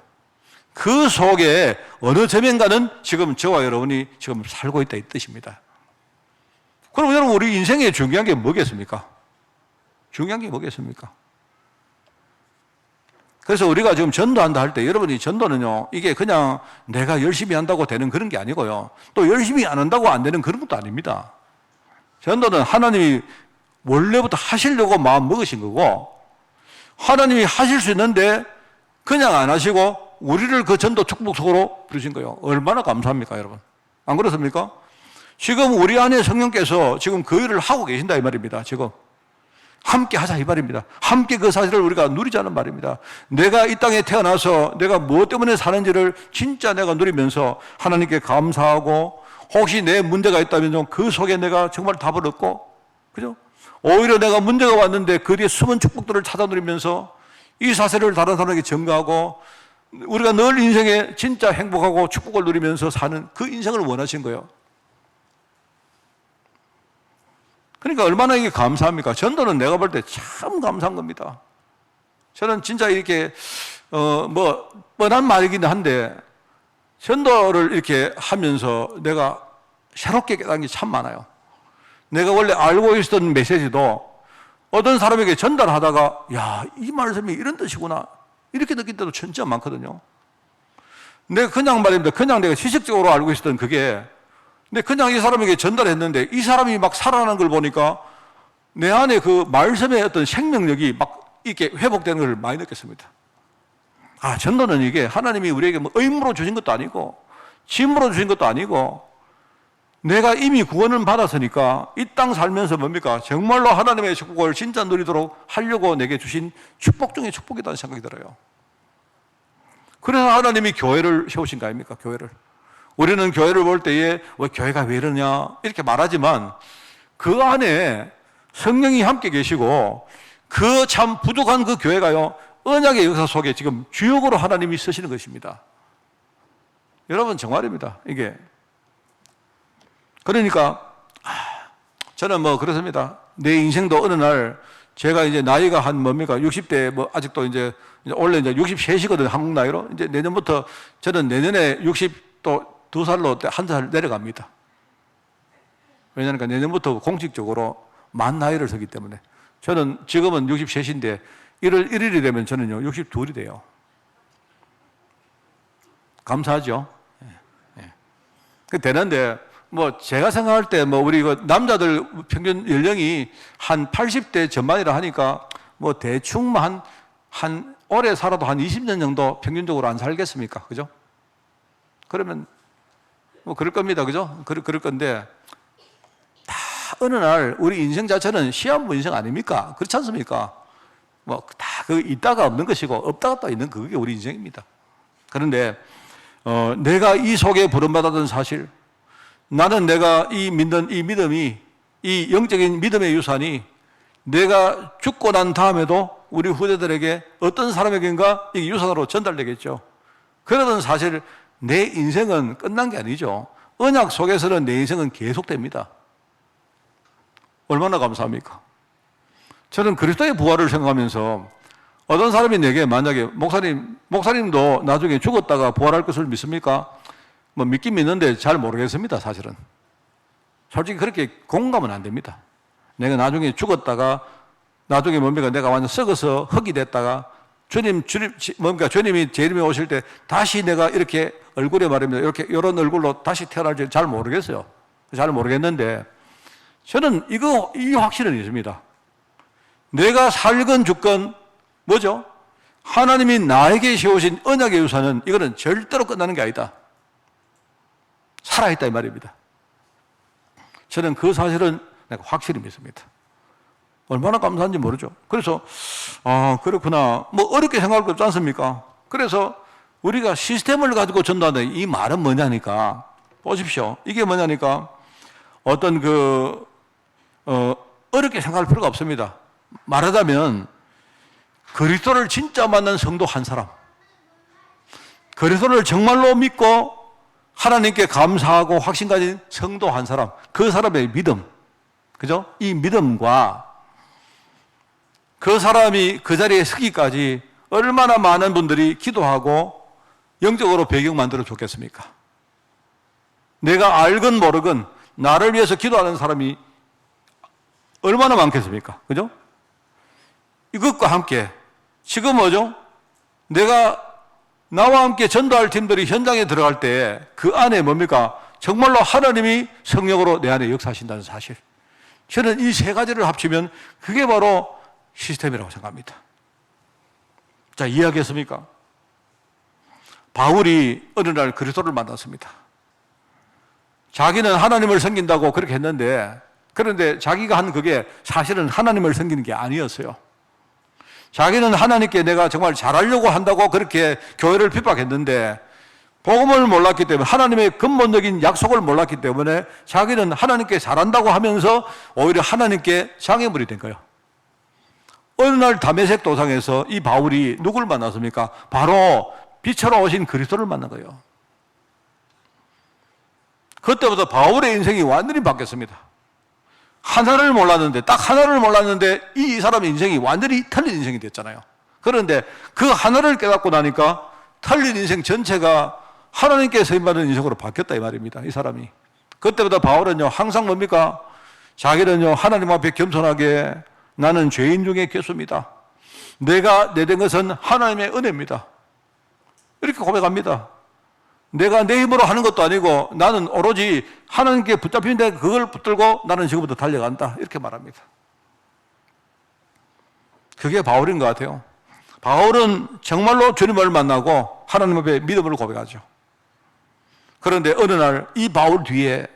그 속에 어느 점인가는 지금 저와 여러분이 지금 살고 있다 이 뜻입니다. 그럼 여러분 우리 인생에 중요한 게 뭐겠습니까? 중요한 게 뭐겠습니까? 그래서 우리가 지금 전도한다 할 때 여러분이 전도는요, 이게 그냥 내가 열심히 한다고 되는 그런 게 아니고요, 또 열심히 안 한다고 안 되는 그런 것도 아닙니다. 전도는 하나님이 원래부터 하시려고 마음 먹으신 거고 하나님이 하실 수 있는데 그냥 안 하시고 우리를 그 전도 축복 속으로 부르신 거예요. 얼마나 감사합니까, 여러분? 안 그렇습니까? 지금 우리 안에 성령께서 지금 그 일을 하고 계신다 이 말입니다. 지금 함께 하자 이 말입니다. 함께 그 사실을 우리가 누리자는 말입니다. 내가 이 땅에 태어나서 내가 무엇 때문에 사는지를 진짜 내가 누리면서 하나님께 감사하고 혹시 내 문제가 있다면 그 속에 내가 정말 답을 얻고, 그죠? 오히려 내가 문제가 왔는데 그 뒤에 숨은 축복들을 찾아 누리면서 이 사실을 다른 사람에게 전가하고 우리가 늘 인생에 진짜 행복하고 축복을 누리면서 사는 그 인생을 원하신 거예요. 그러니까 얼마나 이게 감사합니까? 전도는 내가 볼 때 참 감사한 겁니다. 저는 진짜 이렇게 뻔한 말이긴 한데 전도를 이렇게 하면서 내가 새롭게 깨달은 게 참 많아요. 내가 원래 알고 있었던 메시지도 어떤 사람에게 전달하다가 야, 이 말씀이 이런 뜻이구나 이렇게 느낄 때도 진짜 많거든요. 내가 그냥 말입니다. 그냥 내가 지식적으로 알고 있었던 그게 근데 그냥 이 사람에게 전달했는데 이 사람이 막 살아나는 걸 보니까 내 안에 그 말씀의 어떤 생명력이 막 이렇게 회복되는 걸 많이 느꼈습니다. 아, 전도는 이게 하나님이 우리에게 뭐 의무로 주신 것도 아니고 짐으로 주신 것도 아니고 내가 이미 구원을 받았으니까 이 땅 살면서 뭡니까? 정말로 하나님의 축복을 진짜 누리도록 하려고 내게 주신 축복 중에 축복이라는 생각이 들어요. 그래서 하나님이 교회를 세우신 거 아닙니까? 교회를. 우리는 교회를 볼 때에 왜 교회가 왜 이러냐 이렇게 말하지만 그 안에 성령이 함께 계시고 그 참 부족한 그 교회가요 언약의 역사 속에 지금 주역으로 하나님이 쓰시는 것입니다. 여러분 정말입니다. 이게 그러니까 저는 그렇습니다. 내 인생도 어느 날 제가 이제 나이가 한 뭡니까 60대 아직도 이제 원래 이제 63시거든 한국 나이로 이제 내년부터 저는 내년에 60또 2살로 한 살 내려갑니다. 왜냐하면 내년부터 공식적으로 만 나이를 서기 때문에 저는 지금은 63인데 1월 1일이 되면 저는요 62이 돼요. 감사하죠. 그 되는데 제가 생각할 때 우리 남자들 평균 연령이 한 80대 전반이라 하니까 대충 한 오래 살아도 한 20년 정도 평균적으로 안 살겠습니까? 그죠? 그러면 그럴 겁니다. 그죠? 그럴 건데 다 어느 날 우리 인생 자체는 시한부 인생 아닙니까? 그렇지 않습니까? 다 있다가 없는 것이고 없다가 또 있는 그게 우리 인생입니다. 그런데 내가 이 속에 부름받았던 사실 나는 내가 믿는 이 믿음이 이 영적인 믿음의 유산이 내가 죽고 난 다음에도 우리 후대들에게 어떤 사람에게인가 이 유산으로 전달되겠죠. 그러던 사실 내 인생은 끝난 게 아니죠. 언약 속에서는 내 인생은 계속됩니다. 얼마나 감사합니까? 저는 그리스도의 부활을 생각하면서 어떤 사람이 내게 만약에 목사님도 나중에 죽었다가 부활할 것을 믿습니까? 믿긴 믿는데 잘 모르겠습니다. 사실은 솔직히 그렇게 공감은 안 됩니다. 내가 나중에 죽었다가 나중에 내가 완전 썩어서 흙이 됐다가 주님이 재림에 오실 때 다시 내가 이렇게 얼굴에 말입니다. 이런 얼굴로 다시 태어날지 잘 모르겠어요. 잘 모르겠는데 저는 이 확신은 있습니다. 내가 살건 죽건 뭐죠? 하나님이 나에게 세우신 언약의 유산은 이거는 절대로 끝나는 게 아니다. 살아있다 이 말입니다. 저는 그 사실은 내가 확실히 믿습니다. 얼마나 감사한지 모르죠. 그래서 그렇구나. 어렵게 생각할 거 없지 않습니까? 그래서 우리가 시스템을 가지고 전도한다. 이 말은 뭐냐니까 보십시오. 이게 뭐냐니까 어떤 어렵게 생각할 필요가 없습니다. 말하자면 그리스도를 진짜 만난 성도 한 사람, 그리스도를 정말로 믿고 하나님께 감사하고 확신 가진 성도 한 사람, 그 사람의 믿음, 그죠? 이 믿음과 그 사람이 그 자리에 서기까지 얼마나 많은 분들이 기도하고 영적으로 배경 만들어 줬겠습니까? 내가 알건 모르건 나를 위해서 기도하는 사람이 얼마나 많겠습니까? 그죠? 이것과 함께 지금 뭐죠? 내가 나와 함께 전도할 팀들이 현장에 들어갈 때 그 안에 뭡니까? 정말로 하나님이 성령으로 내 안에 역사하신다는 사실. 저는 이 세 가지를 합치면 그게 바로 시스템이라고 생각합니다. 자, 이해하겠습니까? 바울이 어느 날 그리스도를 만났습니다. 자기는 하나님을 섬긴다고 그렇게 했는데 그런데 자기가 한 그게 사실은 하나님을 섬기는 게 아니었어요. 자기는 하나님께 내가 정말 잘하려고 한다고 그렇게 교회를 핍박했는데 복음을 몰랐기 때문에, 하나님의 근본적인 약속을 몰랐기 때문에 자기는 하나님께 잘한다고 하면서 오히려 하나님께 장애물이 된 거예요. 어느 날 다메섹 도상에서 이 바울이 누굴 만났습니까? 바로 빛으로 오신 그리스도를 만난 거예요. 그때부터 바울의 인생이 완전히 바뀌었습니다. 하나를 몰랐는데, 딱 하나를 몰랐는데 이 사람의 인생이 완전히 틀린 인생이 됐잖아요. 그런데 그 하나를 깨닫고 나니까 틀린 인생 전체가 하나님께 쓰임받은 인생으로 바뀌었다 이 말입니다. 이 사람이. 그때부터 바울은요 항상 뭡니까? 자기는요 하나님 앞에 겸손하게, 나는 죄인 중에 괴수입니다. 내가 내된 것은 하나님의 은혜입니다. 이렇게 고백합니다. 내가 내 힘으로 하는 것도 아니고 나는 오로지 하나님께 붙잡힌데 그걸 붙들고 나는 지금부터 달려간다. 이렇게 말합니다. 그게 바울인 것 같아요. 바울은 정말로 주님을 만나고 하나님 앞에 믿음을 고백하죠. 그런데 어느 날 이 바울 뒤에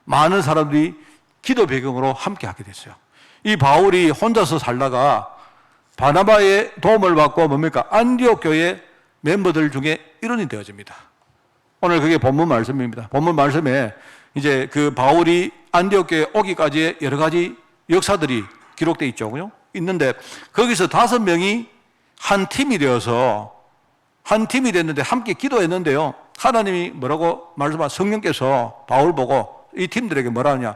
많은 사람들이 기도 배경으로 함께 하게 됐어요. 이 바울이 혼자서 살다가 바나바의 도움을 받고 뭡니까? 안디옥 교회 멤버들 중에 일원이 되어집니다. 오늘 그게 본문 말씀입니다. 본문 말씀에 이제 그 바울이 안디옥 교회 오기까지의 여러 가지 역사들이 기록되어 있죠. 있는데 거기서 5명이 한 팀이 되어서 한 팀이 됐는데 함께 기도했는데요. 하나님이 뭐라고 말씀하신 성령께서 바울 보고 이 팀들에게 뭐라 하냐.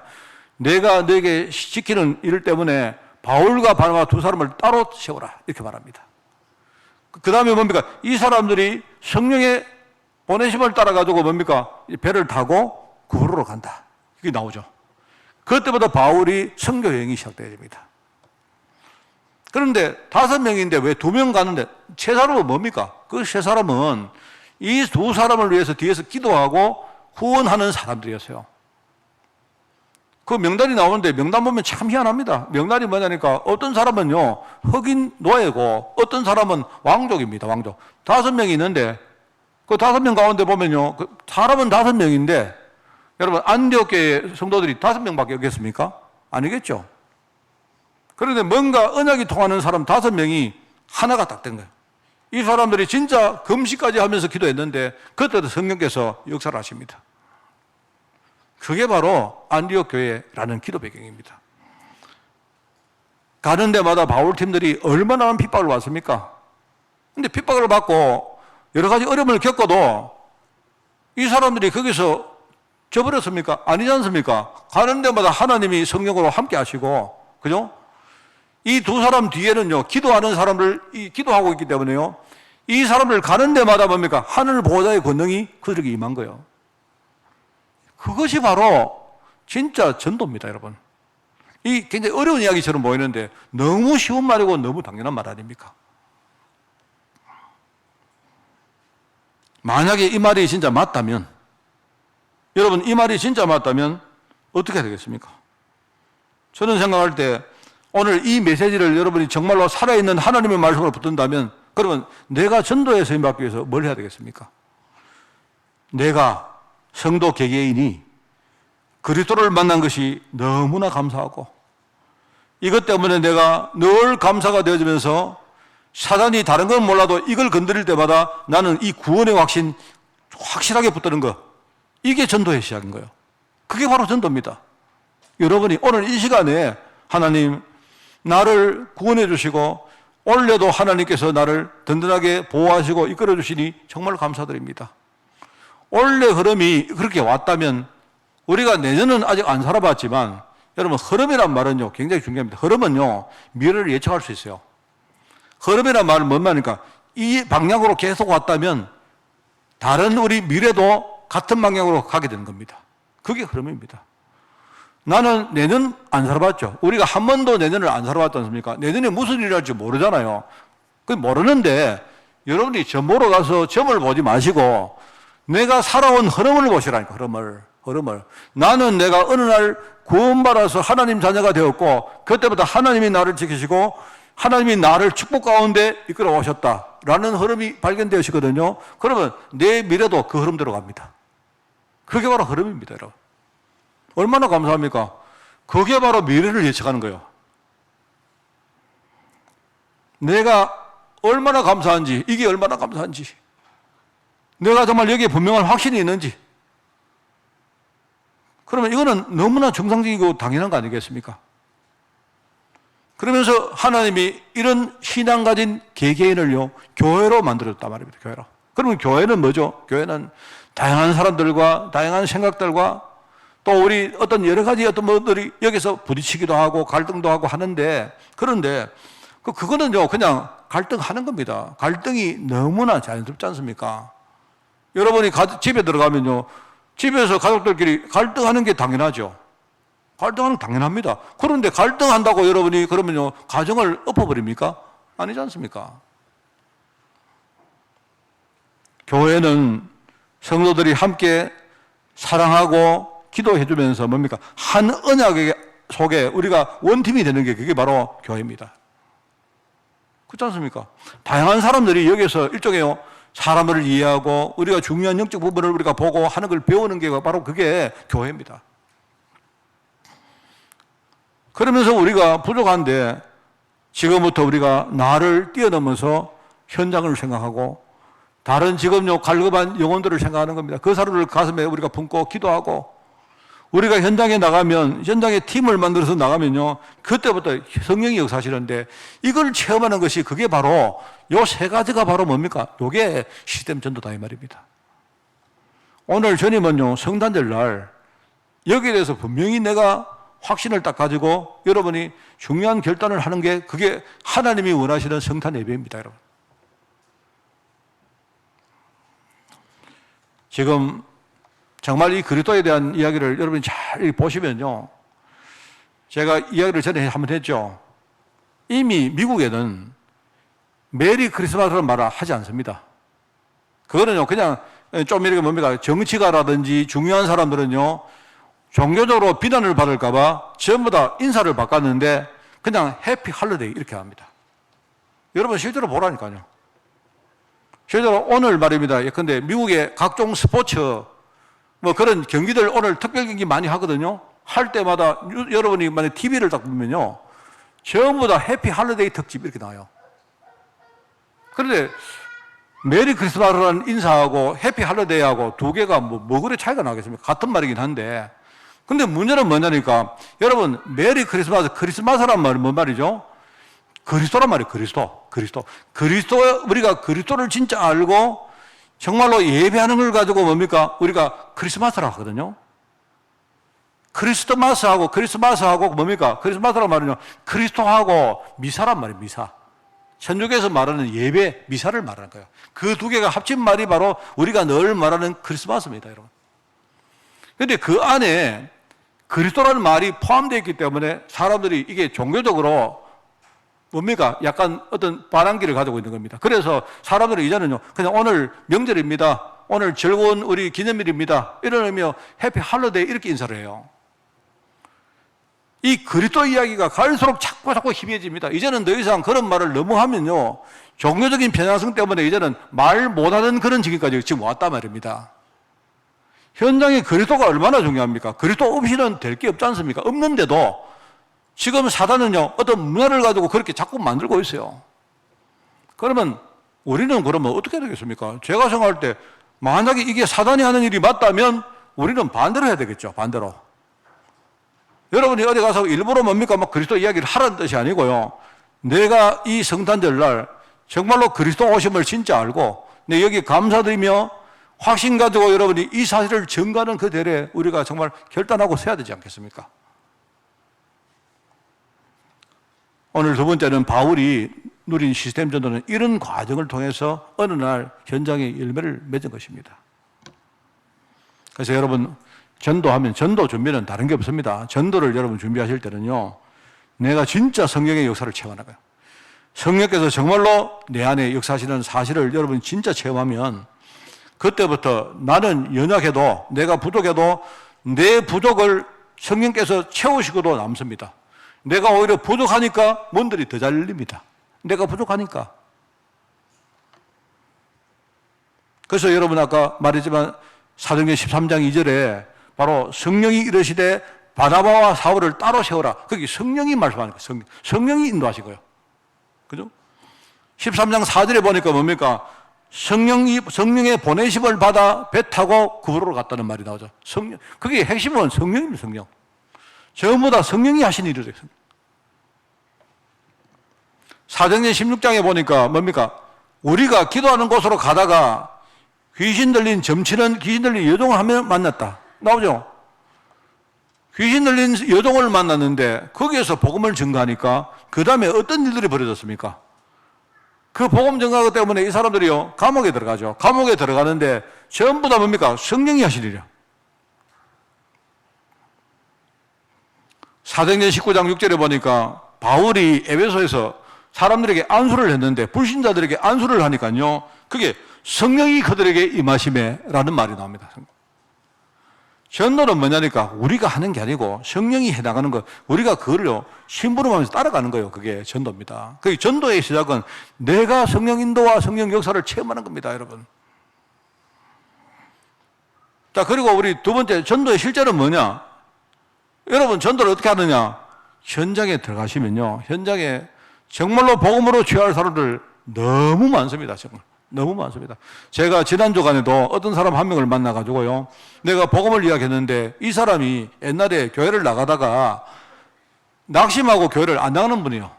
내가 너에게 시키는 일 때문에 바울과 바나바 2사람을 따로 세워라. 이렇게 말합니다. 그 다음에 뭡니까? 이 사람들이 성령의 보내심을 따라가지고 뭡니까? 배를 타고 구로로 간다. 이게 나오죠. 그때부터 바울이 선교 여행이 시작됩니다. 그런데 5명인데 왜 2명 가는데 세 사람은 뭡니까? 그 세 사람은 이 2사람을 위해서 뒤에서 기도하고 후원하는 사람들이었어요. 그 명단이 나오는데 명단 보면 참 희한합니다. 명단이 뭐냐니까 어떤 사람은요 흑인 노예고 어떤 사람은 왕족입니다. 왕족. 5명이 있는데 그 5명 가운데 보면요 그 사람은 5명인데 여러분 안디옥 교회 성도들이 5명밖에 없겠습니까? 아니겠죠. 그런데 뭔가 언약이 통하는 사람 5명이 하나가 딱 된 거예요. 이 사람들이 진짜 금식까지 하면서 기도했는데 그때도 성령께서 역사를 하십니다. 그게 바로 안디옥 교회라는 기도 배경입니다. 가는 데마다 바울 팀들이 얼마나 많은 핍박을 받습니까? 근데 핍박을 받고 여러 가지 어려움을 겪어도 이 사람들이 거기서 져버렸습니까? 아니지 않습니까? 가는 데마다 하나님이 성령으로 함께 하시고, 그죠? 이 2사람 뒤에는요, 기도하는 사람들, 기도하고 있기 때문에요, 이 사람들 가는 데마다 뭡니까? 하늘 보호자의 권능이 그들에게 임한 거예요. 그것이 바로 진짜 전도입니다, 여러분. 이 굉장히 어려운 이야기처럼 보이는데 너무 쉬운 말이고 너무 당연한 말 아닙니까? 만약에 이 말이 진짜 맞다면, 여러분 이 말이 진짜 맞다면 어떻게 되겠습니까? 저는 생각할 때 오늘 이 메시지를 여러분이 정말로 살아있는 하나님의 말씀으로 붙든다면 그러면 내가 전도에 쓰임받기 위해서 뭘 해야 되겠습니까? 내가 성도 개개인이 그리스도를 만난 것이 너무나 감사하고 이것 때문에 내가 늘 감사가 되어지면서 사단이 다른 건 몰라도 이걸 건드릴 때마다 나는 이 구원의 확신 확실하게 붙드는 거, 이게 전도의 시작인 거예요. 그게 바로 전도입니다. 여러분이 오늘 이 시간에 하나님 나를 구원해 주시고 올해도 하나님께서 나를 든든하게 보호하시고 이끌어 주시니 정말 감사드립니다. 올해 흐름이 그렇게 왔다면 우리가 내년은 아직 안 살아봤지만 여러분 흐름이란 말은요 굉장히 중요합니다. 흐름은요 미래를 예측할 수 있어요. 흐름이란 말은 뭔 말입니까? 이 방향으로 계속 왔다면 다른 우리 미래도 같은 방향으로 가게 되는 겁니다. 그게 흐름입니다. 나는 내년 안 살아봤죠. 우리가 한 번도 내년을 안 살아봤지 않습니까? 내년에 무슨 일이 할지 모르잖아요. 그 모르는데 여러분이 점 보러 가서 점을 보지 마시고 내가 살아온 흐름을 보시라니까. 흐름을. 나는 내가 어느 날 구원받아서 하나님 자녀가 되었고 그때부터 하나님이 나를 지키시고 하나님이 나를 축복 가운데 이끌어 오셨다라는 흐름이 발견되시거든요. 그러면 내 미래도 그 흐름대로 갑니다. 그게 바로 흐름입니다, 여러분. 얼마나 감사합니까? 그게 바로 미래를 예측하는 거예요. 내가 얼마나 감사한지, 이게 얼마나 감사한지. 내가 정말 여기에 분명한 확신이 있는지. 그러면 이거는 너무나 정상적이고 당연한 거 아니겠습니까? 그러면서 하나님이 이런 신앙 가진 개개인을요, 교회로 만들었단 말입니다. 교회로. 그러면 교회는 뭐죠? 교회는 다양한 사람들과 다양한 생각들과 또 우리 어떤 여러 가지 어떤 뭐들이 여기서 부딪히기도 하고 갈등도 하고 하는데, 그런데 그거는요, 그냥 갈등하는 겁니다. 갈등이 너무나 자연스럽지 않습니까? 여러분이 집에 들어가면요, 집에서 가족들끼리 갈등하는 게 당연하죠. 갈등하는 게 당연합니다. 그런데 갈등한다고 여러분이 그러면요, 가정을 엎어버립니까? 아니지 않습니까? 교회는 성도들이 함께 사랑하고 기도해 주면서 뭡니까? 한 언약 속에 우리가 원팀이 되는 게 그게 바로 교회입니다. 그렇지 않습니까? 다양한 사람들이 여기서 일종의 사람들을 이해하고 우리가 중요한 영적 부분을 우리가 보고 하는 걸 배우는 게 바로 그게 교회입니다. 그러면서 우리가 부족한데 지금부터 우리가 나를 뛰어넘어서 현장을 생각하고 다른 지금 갈급한 영혼들을 생각하는 겁니다. 그 사람들 가슴에 우리가 품고 기도하고 우리가 현장에 나가면 현장에 팀을 만들어서 나가면요, 그때부터 성령이 역사하시는데 이걸 체험하는 것이 그게 바로 요 세 가지가 바로 뭡니까? 요게 시스템 전도다 이 말입니다. 오늘 주님은요, 성탄절 날 여기에 대해서 분명히 내가 확신을 딱 가지고 여러분이 중요한 결단을 하는 게 그게 하나님이 원하시는 성탄 예배입니다, 여러분. 지금 정말 이 그리스도에 대한 이야기를 여러분이 잘 보시면요, 제가 이야기를 전에 한번 했죠. 이미 미국에는 메리 크리스마스라는 말을 하지 않습니다. 그거는요, 그냥 좀 이렇게 뭡니까? 정치가라든지 중요한 사람들은요, 종교적으로 비난을 받을까봐 전부 다 인사를 바꿨는데 그냥 해피 할리데이 이렇게 합니다. 여러분 실제로 보라니까요. 실제로 오늘 말입니다. 예컨대 미국의 각종 스포츠 뭐 그런 경기들 오늘 특별 경기 많이 하거든요. 할 때마다 여러분이 만약 TV를 딱 보면요, 전부 다 해피 할리데이 특집 이렇게 나와요. 그런데 메리 크리스마스라는 인사하고 해피 할리데이하고 두 개가 뭐 그래 차이가 나겠습니까? 같은 말이긴 한데, 근데 문제는 뭐냐니까, 여러분 메리 크리스마스란 말은 뭔 말이죠? 그리스도란 말이에요. 그리스도. 우리가 그리스도를 진짜 알고 정말로 예배하는 걸 가지고 뭡니까? 우리가 크리스마스라고 하거든요. 크리스마스하고 뭡니까? 크리스마스란 말은요, 그리스도하고 미사란 말이에요. 미사. 천주교에서 말하는 예배, 미사를 말하는 거예요. 그 두 개가 합친 말이 바로 우리가 늘 말하는 크리스마스입니다, 여러분. 그런데 그 안에 그리스도라는 말이 포함되어 있기 때문에 사람들이 이게 종교적으로 뭡니까? 약간 어떤 반항기를 가지고 있는 겁니다. 그래서 사람들은 이제는요, 그냥 오늘 명절입니다, 오늘 즐거운 우리 기념일입니다, 이런 의미로 해피 할리데이 이렇게 인사를 해요. 이 그리스도 이야기가 갈수록 자꾸 희미해집니다. 이제는 더 이상 그런 말을 너무 하면요, 종교적인 편향성 때문에 이제는 말 못하는 그런 지경까지 지금 왔단 말입니다. 현장에 그리스도가 얼마나 중요합니까? 그리스도 없이는 될 게 없지 않습니까? 없는데도 지금 사단은요, 어떤 문화를 가지고 그렇게 자꾸 만들고 있어요. 그러면 우리는 그러면 어떻게 되겠습니까? 제가 생각할 때 만약에 이게 사단이 하는 일이 맞다면 우리는 반대로 해야 되겠죠. 반대로. 여러분이 어디 가서 일부러 뭡니까? 막 그리스도 이야기를 하라는 뜻이 아니고요, 내가 이 성탄절 날 정말로 그리스도 오심을 진짜 알고 내 여기 감사드리며 확신 가지고 여러분이 이 사실을 증거하는 그 대례 우리가 정말 결단하고 서야 되지 않겠습니까? 오늘 두 번째는 바울이 누린 시스템 전도는 이런 과정을 통해서 어느 날 현장에 열매를 맺은 것입니다. 그래서 여러분, 전도하면 전도 준비는 다른 게 없습니다. 전도를 여러분 준비하실 때는요, 내가 진짜 성령의 역사를 체험하는 거예요. 성령께서 정말로 내 안에 역사하시는 사실을 여러분 진짜 체험하면 그때부터 나는 연약해도, 내가 부족해도 내 부족을 성령께서 채우시고도 남습니다. 내가 오히려 부족하니까 문들이 더 잘 열립니다. 내가 부족하니까. 그래서 여러분 아까 말했지만 사도행전 13장 2절에 바로 성령이 이르시되 바나바와 사울을 따로 세워라. 거기 성령이 말씀하니까 성령이 인도하시고요. 그죠? 13장 4절에 보니까 뭡니까? 성령의 보내심을 받아 배 타고 그으로 갔다는 말이 나오죠. 성령, 그게 핵심은 성령입니다. 성령. 전부 다 성령이 하신 일이래요. 사도행전 16장에 보니까 뭡니까? 우리가 기도하는 곳으로 가다가 귀신 들린 점치는 귀신 들린 여종을 하면 만났다. 나오죠? 귀신 들린 여종을 만났는데 거기에서 복음을 증거하니까 그 다음에 어떤 일들이 벌어졌습니까? 그 복음 증거 때문에 이 사람들이요 감옥에 들어가죠. 감옥에 들어가는데 전부 다 뭡니까? 성령이 하신 일이야. 사도행전 19장 6절에 보니까 바울이 에베소에서 사람들에게 안수를 했는데 불신자들에게 안수를 하니까요 그게 성령이 그들에게 임하심에라는 말이 나옵니다. 전도는 뭐냐니까 우리가 하는 게 아니고 성령이 해나가는 거, 우리가 그걸요 심부름하면서 따라가는 거예요. 그게 전도입니다. 그 전도의 시작은 내가 성령 인도와 성령 역사를 체험하는 겁니다, 여러분. 자, 그리고 우리 두 번째 전도의 실제는 뭐냐? 여러분 전도를 어떻게 하느냐? 현장에 들어가시면요 현장에 정말로 복음으로 취할 사람들 너무 많습니다. 정말 너무 많습니다. 제가 지난 주간에도 어떤 사람 한 명을 만나가지고요 내가 복음을 이야기했는데 이 사람이 옛날에 교회를 나가다가 낙심하고 교회를 안 나가는 분이에요.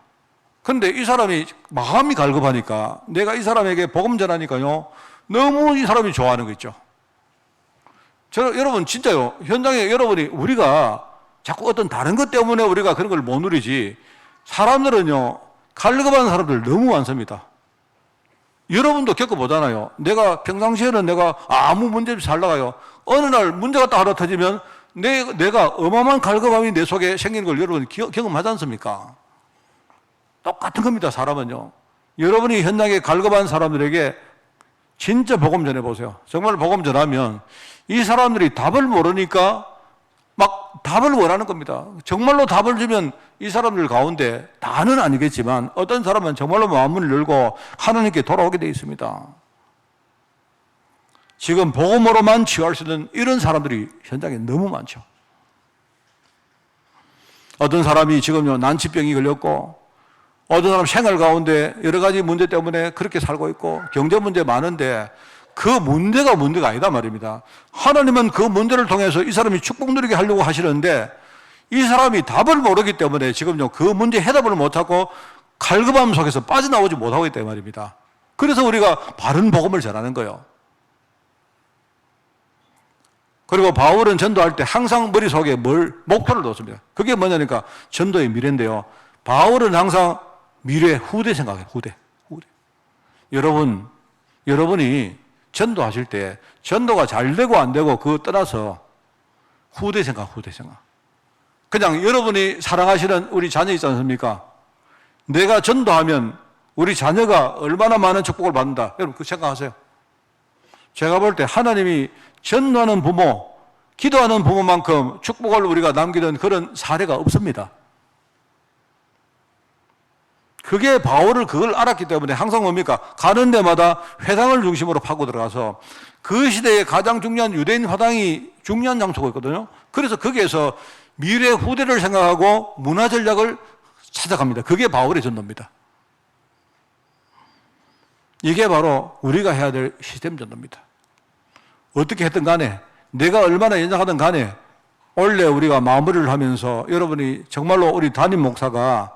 그런데 이 사람이 마음이 갈급하니까 내가 이 사람에게 복음 전하니까요 너무 이 사람이 좋아하는 거 있죠. 여러분 진짜요 현장에 여러분이 우리가 자꾸 어떤 다른 것 때문에 우리가 그런 걸 못 누리지 사람들은요 갈급한 사람들 너무 많습니다. 여러분도 겪어보잖아요. 내가 평상시에는 내가 아무 문제 없이 잘 나가요. 어느 날 문제가 딱 하나 터지면 내가 어마어마한 갈급함이 내 속에 생기는 걸 여러분 경험하지 않습니까? 똑같은 겁니다. 사람은요. 여러분이 현장에 갈급한 사람들에게 진짜 복음 전해보세요. 정말 복음 전하면 이 사람들이 답을 모르니까 막 답을 원하는 겁니다. 정말로 답을 주면 이 사람들 가운데 다는 아니겠지만 어떤 사람은 정말로 마음을 열고 하나님께 돌아오게 되어 있습니다. 지금 복음으로만 치유할 수 있는 이런 사람들이 현장에 너무 많죠. 어떤 사람이 지금요 난치병이 걸렸고 어떤 사람 생활 가운데 여러 가지 문제 때문에 그렇게 살고 있고 경제 문제 많은데 그 문제가 아니다 말입니다. 하나님은 그 문제를 통해서 이 사람이 축복 누리게 하려고 하시는데 이 사람이 답을 모르기 때문에 지금요 그 문제 해답을 못하고 갈급함 속에서 빠져나오지 못하고 있다 말입니다. 그래서 우리가 바른 복음을 전하는 거예요. 그리고 바울은 전도할 때 항상 머릿속에 목표를 뒀습니다. 그게 뭐냐니까 전도의 미래인데요. 바울은 항상 미래 후대 생각해요. 후대. 여러분이 전도하실 때 전도가 잘 되고 안 되고 그거 떠나서 후대 생각. 그냥 여러분이 사랑하시는 우리 자녀 있지 않습니까? 내가 전도하면 우리 자녀가 얼마나 많은 축복을 받는다. 여러분 그 생각하세요. 제가 볼 때 하나님이 전도하는 부모, 기도하는 부모만큼 축복을 우리가 남기는 그런 사례가 없습니다. 그게 바울을 그걸 알았기 때문에 항상 뭡니까? 가는 데마다 회당을 중심으로 파고 들어가서 그 시대에 가장 중요한 유대인 화당이 중요한 장소가 있거든요. 그래서 거기에서 미래 후대를 생각하고 문화 전략을 찾아갑니다. 그게 바울의 전도입니다. 이게 바로 우리가 해야 될 시스템 전도입니다. 어떻게 했든 간에 내가 얼마나 연장하든 간에 원래 우리가 마무리를 하면서 여러분이 정말로 우리 담임 목사가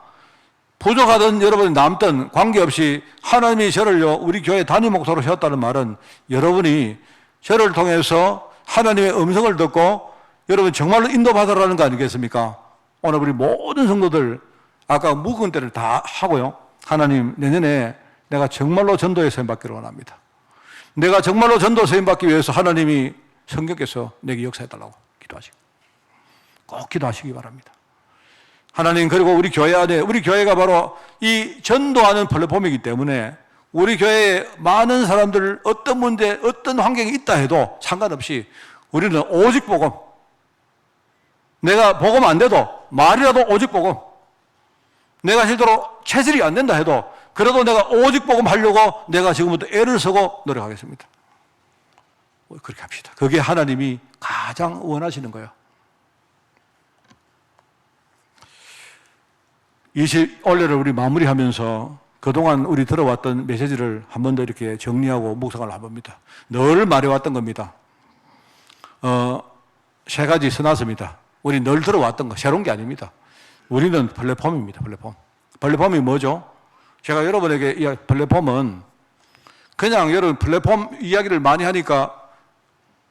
부족하든 여러분이 남든 관계없이 하나님이 저를요 우리 교회 담임 목사로 세웠다는 말은 여러분이 저를 통해서 하나님의 음성을 듣고 여러분 정말로 인도받으라는 거 아니겠습니까? 오늘 우리 모든 성도들 아까 묵은 때를 다 하고요. 하나님 내년에 내가 정말로 전도에 쓰임받기를 원합니다. 내가 정말로 전도 쓰임받기 위해서 하나님이 성경께서 내게 역사해달라고 기도하시고 꼭 기도하시기 바랍니다. 하나님 그리고 우리 교회 안에 우리 교회가 바로 이 전도하는 플랫폼이기 때문에 우리 교회에 많은 사람들 어떤 문제 어떤 환경이 있다 해도 상관없이 우리는 오직 복음 내가 복음 안 돼도 말이라도 오직 복음 내가 실제로 체질이 안 된다 해도 그래도 내가 오직 복음 하려고 내가 지금부터 애를 쓰고 노력하겠습니다. 그렇게 합시다. 그게 하나님이 가장 원하시는 거예요. 올해를 우리 마무리하면서 그동안 우리 들어왔던 메시지를 한 번 더 이렇게 정리하고 묵상을 해봅니다. 늘 말해왔던 겁니다. 세 가지 써놨습니다. 우리 늘 들어왔던 거, 새로운 게 아닙니다. 우리는 플랫폼입니다, 플랫폼. 플랫폼이 뭐죠? 제가 여러분에게 플랫폼은 그냥 여러분 플랫폼 이야기를 많이 하니까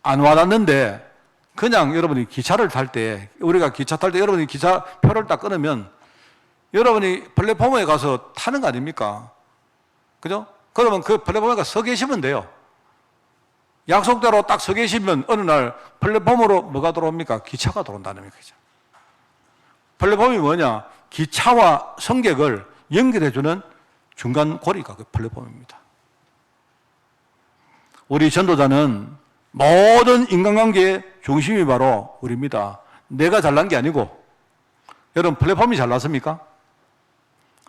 안 와닿는데 그냥 여러분이 기차를 탈 때, 우리가 기차 탈 때 여러분이 기차표를 딱 끊으면 여러분이 플랫폼에 가서 타는 거 아닙니까? 그죠? 그러면 그 플랫폼에 가서 서 계시면 돼요. 약속대로 딱 서 계시면 어느 날 플랫폼으로 뭐가 들어옵니까? 기차가 들어온다는 얘기죠. 플랫폼이 뭐냐? 기차와 승객을 연결해주는 중간 고리가 그 플랫폼입니다. 우리 전도자는 모든 인간관계의 중심이 바로 우리입니다. 내가 잘난 게 아니고, 여러분 플랫폼이 잘났습니까?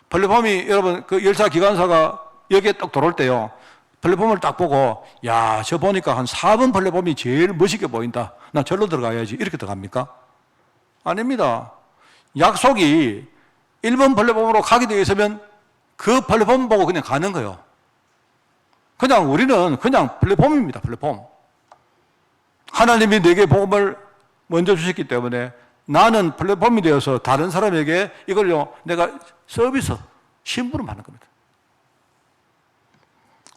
플랫폼이 여러분 그 열차 기관사가 여기에 딱 들어올 때요, 플랫폼을 딱 보고 야, 저 보니까 한 4번 플랫폼이 제일 멋있게 보인다, 나 절로 들어가야지, 이렇게 들어갑니까? 아닙니다. 약속이 1번 플랫폼으로 가게 되어 있으면 그 플랫폼 보고 그냥 가는 거예요. 그냥 우리는 그냥 플랫폼입니다, 플랫폼. 하나님이 내게 복음을 먼저 주셨기 때문에 나는 플랫폼이 되어서 다른 사람에게 이걸요, 내가 서비스, 심부름 하는 겁니다.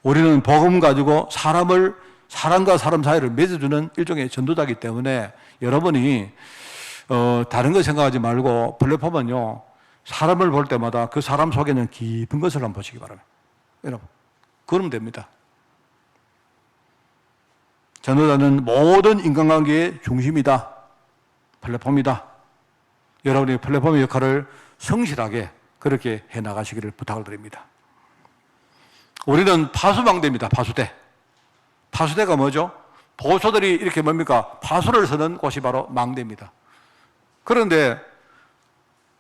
우리는 복음 가지고 사람과 사람 사이를 맺어주는 일종의 전도자이기 때문에 여러분이 다른 거 생각하지 말고 플랫폼은요, 사람을 볼 때마다 그 사람 속에는 깊은 것을 한번 보시기 바랍니다. 여러분, 그러면 됩니다. 전도자는 모든 인간관계의 중심이다, 플랫폼이다. 여러분이 플랫폼의 역할을 성실하게 그렇게 해나가시기를 부탁을 드립니다. 우리는 파수망대입니다. 파수대. 파수대가 뭐죠? 보소들이 이렇게 뭡니까? 파수를 서는 곳이 바로 망대입니다. 그런데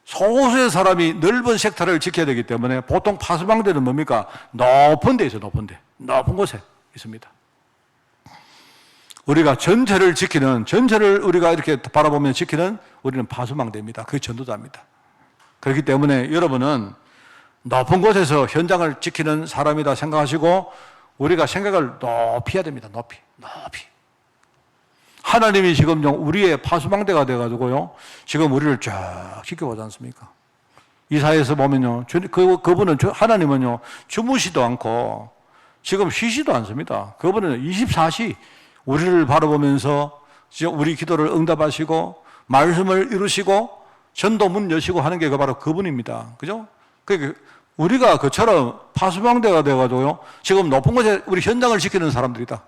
소수의 사람이 넓은 섹터를 지켜야 되기 때문에 보통 파수망대는 뭡니까? 높은 데 있어요. 높은 데. 높은 곳에 있습니다. 우리가 전체를 우리가 이렇게 바라보면 지키는 우리는 파수망대입니다. 그게 전도자입니다. 그렇기 때문에 여러분은 높은 곳에서 현장을 지키는 사람이다 생각하시고 우리가 생각을 높이 해야 됩니다. 높이. 하나님이 지금 우리의 파수망대가 돼가지고요, 지금 우리를 쫙 지켜보지 않습니까? 이사야에서 보면요, 그분은, 하나님은요, 주무시도 않고 지금 쉬지도 않습니다. 그분은 24시 우리를 바라보면서 우리 기도를 응답하시고 말씀을 이루시고 전도문 여시고 하는 게 바로 그분입니다. 그죠? 우리가 그처럼 파수망대가 돼가지고요, 지금 높은 곳에 우리 현장을 지키는 사람들이다.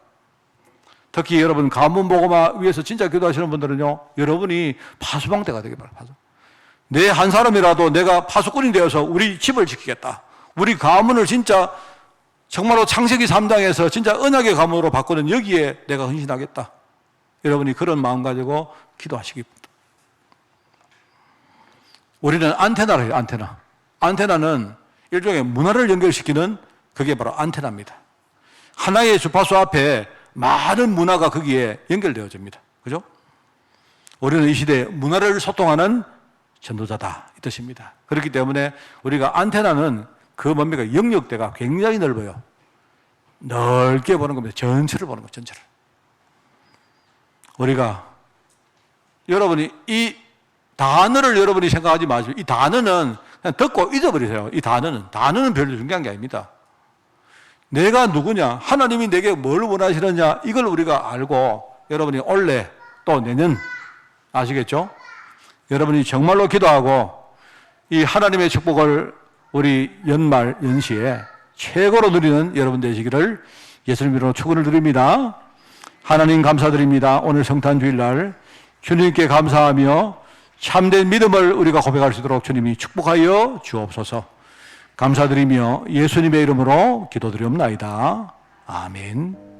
특히 여러분 가문복음화 위해서 진짜 기도하시는 분들은요, 여러분이 파수망대가 되기 바랍니다. 내 한 사람이라도 내가 파수꾼이 되어서 우리 집을 지키겠다, 우리 가문을 진짜 정말로 창세기 3장에서 진짜 언약의 가문으로 바꾸는 여기에 내가 헌신하겠다, 여러분이 그런 마음 가지고 기도하시기 바랍니다. 우리는 안테나를 해요. 안테나는 일종의 문화를 연결시키는, 그게 바로 안테나입니다. 하나의 주파수 앞에 많은 문화가 거기에 연결되어집니다. 그죠? 우리는 이 시대에 문화를 소통하는 전도자다, 이 뜻입니다. 그렇기 때문에 우리가 안테나는 그 뭡니까? 영역대가 굉장히 넓어요. 넓게 보는 겁니다. 전체를 보는 거예요, 전체를. 우리가, 여러분이 이 단어를 여러분이 생각하지 마시고, 이 단어는 그냥 듣고 잊어버리세요. 이 단어는 별로 중요한 게 아닙니다. 내가 누구냐, 하나님이 내게 뭘 원하시느냐, 이걸 우리가 알고 여러분이 올해 또 내년, 아시겠죠? 여러분이 정말로 기도하고 이 하나님의 축복을 우리 연말 연시에 최고로 누리는 여러분 되시기를 예수님 이름으로 축원을 드립니다. 하나님 감사드립니다. 오늘 성탄 주일날 주님께 감사하며 참된 믿음을 우리가 고백할 수 있도록 주님이 축복하여 주옵소서. 감사드리며 예수님의 이름으로 기도드리옵나이다. 아멘.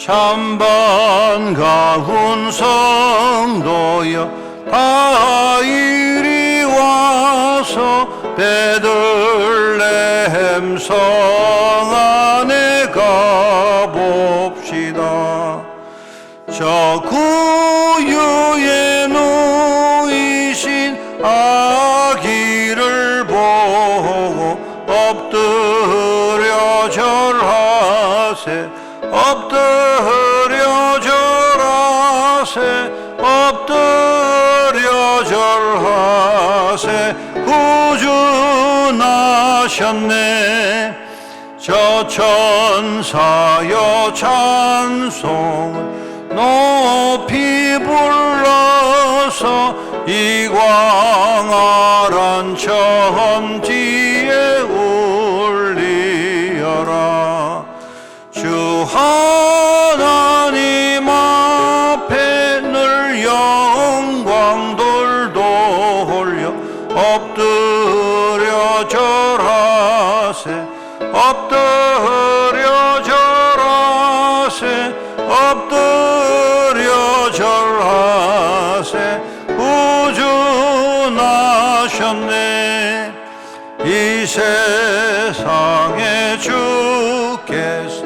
참 반가운 성도여 다 이리 와서 베들레헴 성 안에 가봅시다. 저 구유에 누이신 아기를 보고 엎드려 절하세 엎드려 절하세 엎드려 절하세 구주 나셨네. 저 천사여 찬송을 높이 불러서 이 광활한 천지에 울리어라. 주 하나님 앞에 늘 영광 돌려 엎드려 절하세 엎드려 절하세 엎드려 절하세 구주 나셨네. 이 세상에 주께서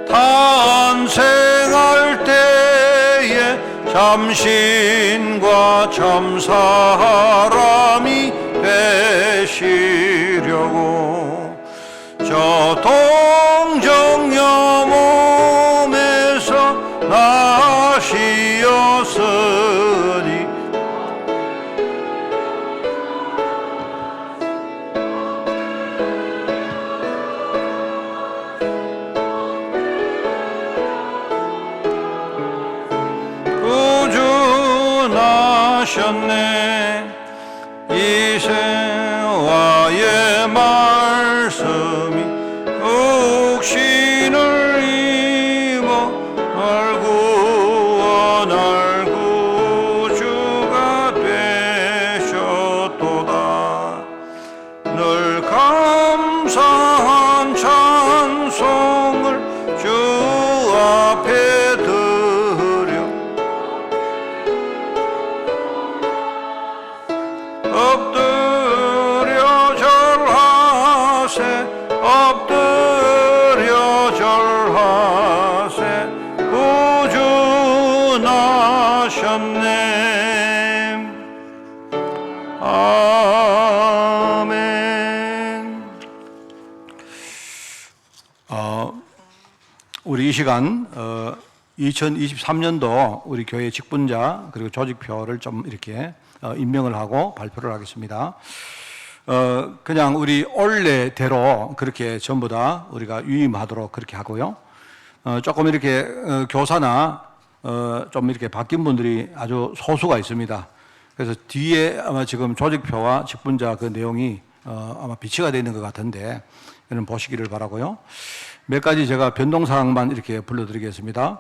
탄생할 때에 참신과 참사람이 되시려고 저 동정녀 몸에서 나시었으니 구주 나셨네. 이세와의 말씀이 육신을 입어 날 구원할 구주가 되셨도다. 늘 감사한 찬송을 주 앞에 드려 엎드려 절하세 엎드려 절하세 구주 나셨네. 아멘. 우리 이 시간 2023년도 우리 교회 직분자 그리고 조직표를 좀 이렇게 임명을 하고 발표를 하겠습니다. 그냥 우리 원래대로 그렇게 전부 다 우리가 유임하도록 그렇게 하고요. 조금 이렇게 교사나 좀 이렇게 바뀐 분들이 아주 소수가 있습니다. 그래서 뒤에 아마 지금 조직표와 직분자 그 내용이 아마 비치가 되어 있는 것 같은데 이런 보시기를 바라고요. 몇 가지 제가 변동사항만 이렇게 불러드리겠습니다.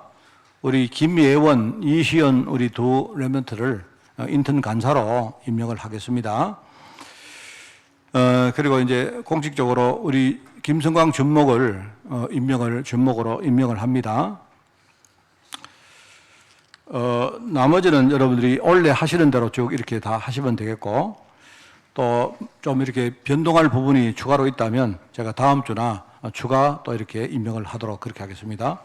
우리 김예원, 이시연 우리 두 렘넌트를 인턴 간사로 임명을 하겠습니다. 그리고 이제 공식적으로 우리 김성광 준목을 준목으로 임명을 합니다. 나머지는 여러분들이 원래 하시는 대로 쭉 이렇게 다 하시면 되겠고, 또 좀 이렇게 변동할 부분이 추가로 있다면 제가 다음 주나 추가 또 이렇게 임명을 하도록 그렇게 하겠습니다.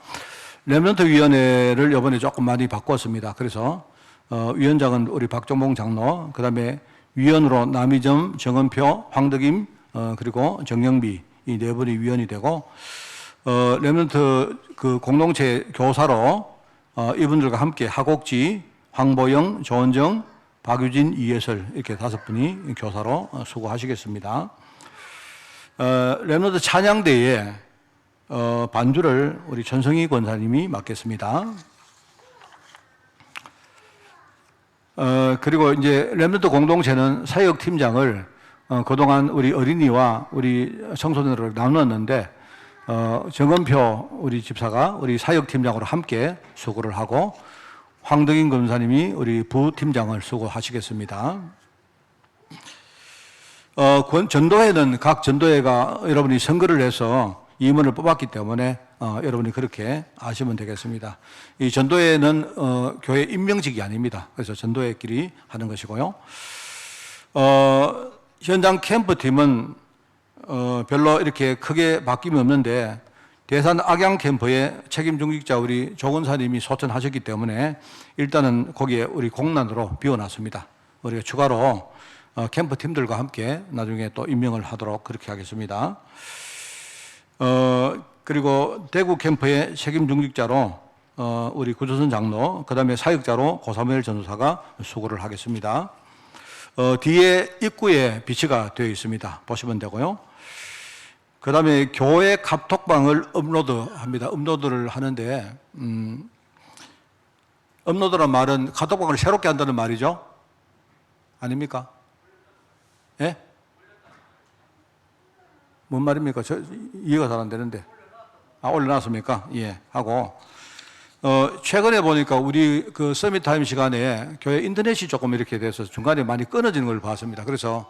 렘넌트 위원회를 이번에 조금 많이 바꿨습니다. 그래서 위원장은 우리 박정봉 장로, 그 다음에 위원으로 남희점, 정은표, 황덕임, 그리고 정영비 이 네 분이 위원이 되고, 렘넌트 그 공동체 교사로 이분들과 함께 하곡지, 황보영, 조원정, 박유진, 이예설 이렇게 5분이 교사로 수고하시겠습니다. 렘넌트 찬양대에 반주를 우리 전성희 권사님이 맡겠습니다. 그리고 이제 렘넌트 공동체는 사역 팀장을 그동안 우리 어린이와 우리 청소년으로 나누었는데 정은표 우리 집사가 우리 사역 팀장으로 함께 수고를 하고 황덕인 검사님이 우리 부팀장을 수고하시겠습니다. 전도회는 각 전도회가 여러분이 선거를 해서 임원을 뽑았기 때문에 여러분이 그렇게 아시면 되겠습니다. 이 전도회는 교회 임명직이 아닙니다. 그래서 전도회끼리 하는 것이고요. 현장 캠프팀은 별로 이렇게 크게 바뀜이 없는데 대산 악양 캠프의 책임 중직자 우리 조건사님이 소천하셨기 때문에 일단은 거기에 우리 공란으로 비워놨습니다. 우리가 추가로 캠프팀들과 함께 나중에 또 임명을 하도록 그렇게 하겠습니다. 그리고 대구 캠프의 책임 중직자로 우리 구조선 장로, 그 다음에 사역자로 고사무엘 전도사가 수고를 하겠습니다. 뒤에 입구에 비치가 되어 있습니다. 보시면 되고요. 그 다음에 교회 카톡방을 업로드합니다. 업로드를 하는데, 업로드란 말은 카톡방을 새롭게 한다는 말이죠? 아닙니까? 예? 뭔 말입니까? 이해가 잘 안 되는데. 올려놨습니까? 예, 하고. 최근에 보니까 우리 그 서밋 타임 시간에 교회 인터넷이 조금 이렇게 돼서 중간에 많이 끊어지는 걸 봤습니다. 그래서,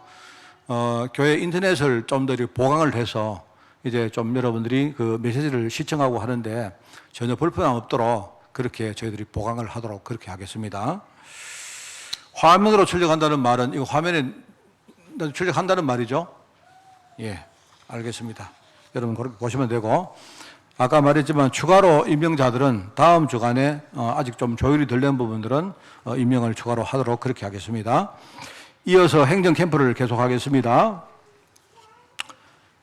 교회 인터넷을 좀 더 보강을 해서 이제 좀 여러분들이 그 메시지를 시청하고 하는데 전혀 불편함 없도록 그렇게 저희들이 보강을 하도록 그렇게 하겠습니다. 화면으로 출력한다는 말은 이거 화면에 출력한다는 말이죠? 예, 알겠습니다. 여러분 그렇게 보시면 되고, 아까 말했지만 추가로 임명자들은 다음 주간에 아직 좀 조율이 덜 된 부분들은 임명을 추가로 하도록 그렇게 하겠습니다. 이어서 행정 캠프를 계속하겠습니다.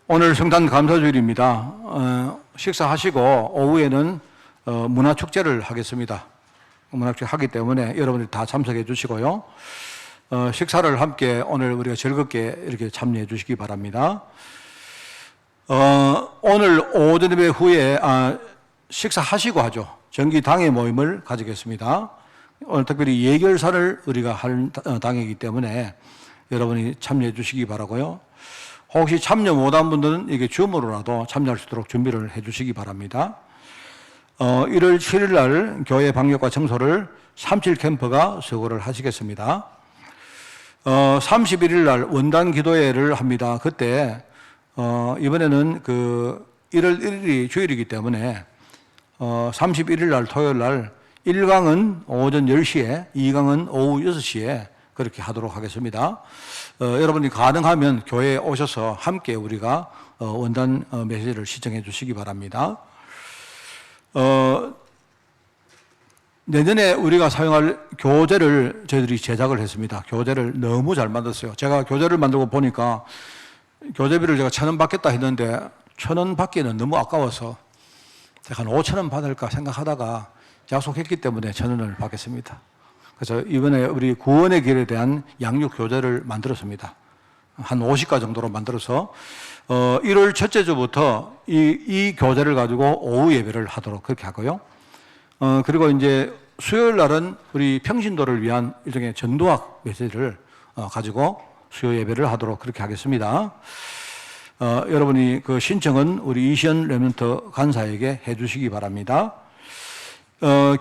오늘 성탄 감사주일입니다. 식사하시고 오후에는 문화축제를 하겠습니다. 문화축제 하기 때문에 여러분들이 다 참석해 주시고요. 식사를 함께 오늘 우리가 즐겁게 이렇게 참여해 주시기 바랍니다. 오늘 오전 예배 후에 식사하시고 하죠. 정기 당회 모임을 가지겠습니다. 오늘 특별히 예결사를 우리가 할 당회이기 때문에 여러분이 참여해 주시기 바라고요. 혹시 참여 못한 분들은 이게 줌으로라도 참여할 수 있도록 준비를 해 주시기 바랍니다. 1월 7일 날 교회 방역과 청소를 37 캠프가 수고를 하시겠습니다. 31일 날 원단 기도회를 합니다. 그때 이번에는 그 1월 1일이 주일이기 때문에 31일 날 토요일 날 1강은 오전 10시에 2강은 오후 6시에 그렇게 하도록 하겠습니다. 여러분이 가능하면 교회에 오셔서 함께 우리가 원단 메시지를 시청해 주시기 바랍니다. 내년에 우리가 사용할 교재를 저희들이 제작을 했습니다. 교재를 너무 잘 만들었어요. 제가 교재를 만들고 보니까 교재비를 제가 1,000원 받겠다 했는데 1,000원 받기는 너무 아까워서 제가 한 5,000원 받을까 생각하다가 약속했기 때문에 1,000원을 받겠습니다. 그래서 이번에 우리 구원의 길에 대한 양육 교재를 만들었습니다. 한 50가 정도로 만들어서 1월 첫째 주부터 이 교재를 가지고 오후 예배를 하도록 그렇게 하고요. 그리고 이제 수요일 날은 우리 평신도를 위한 일종의 전도학 메시지를 가지고 수요 예배를 하도록 그렇게 하겠습니다. 여러분이 그 신청은 우리 이시연 레몬트 간사에게 해 주시기 바랍니다.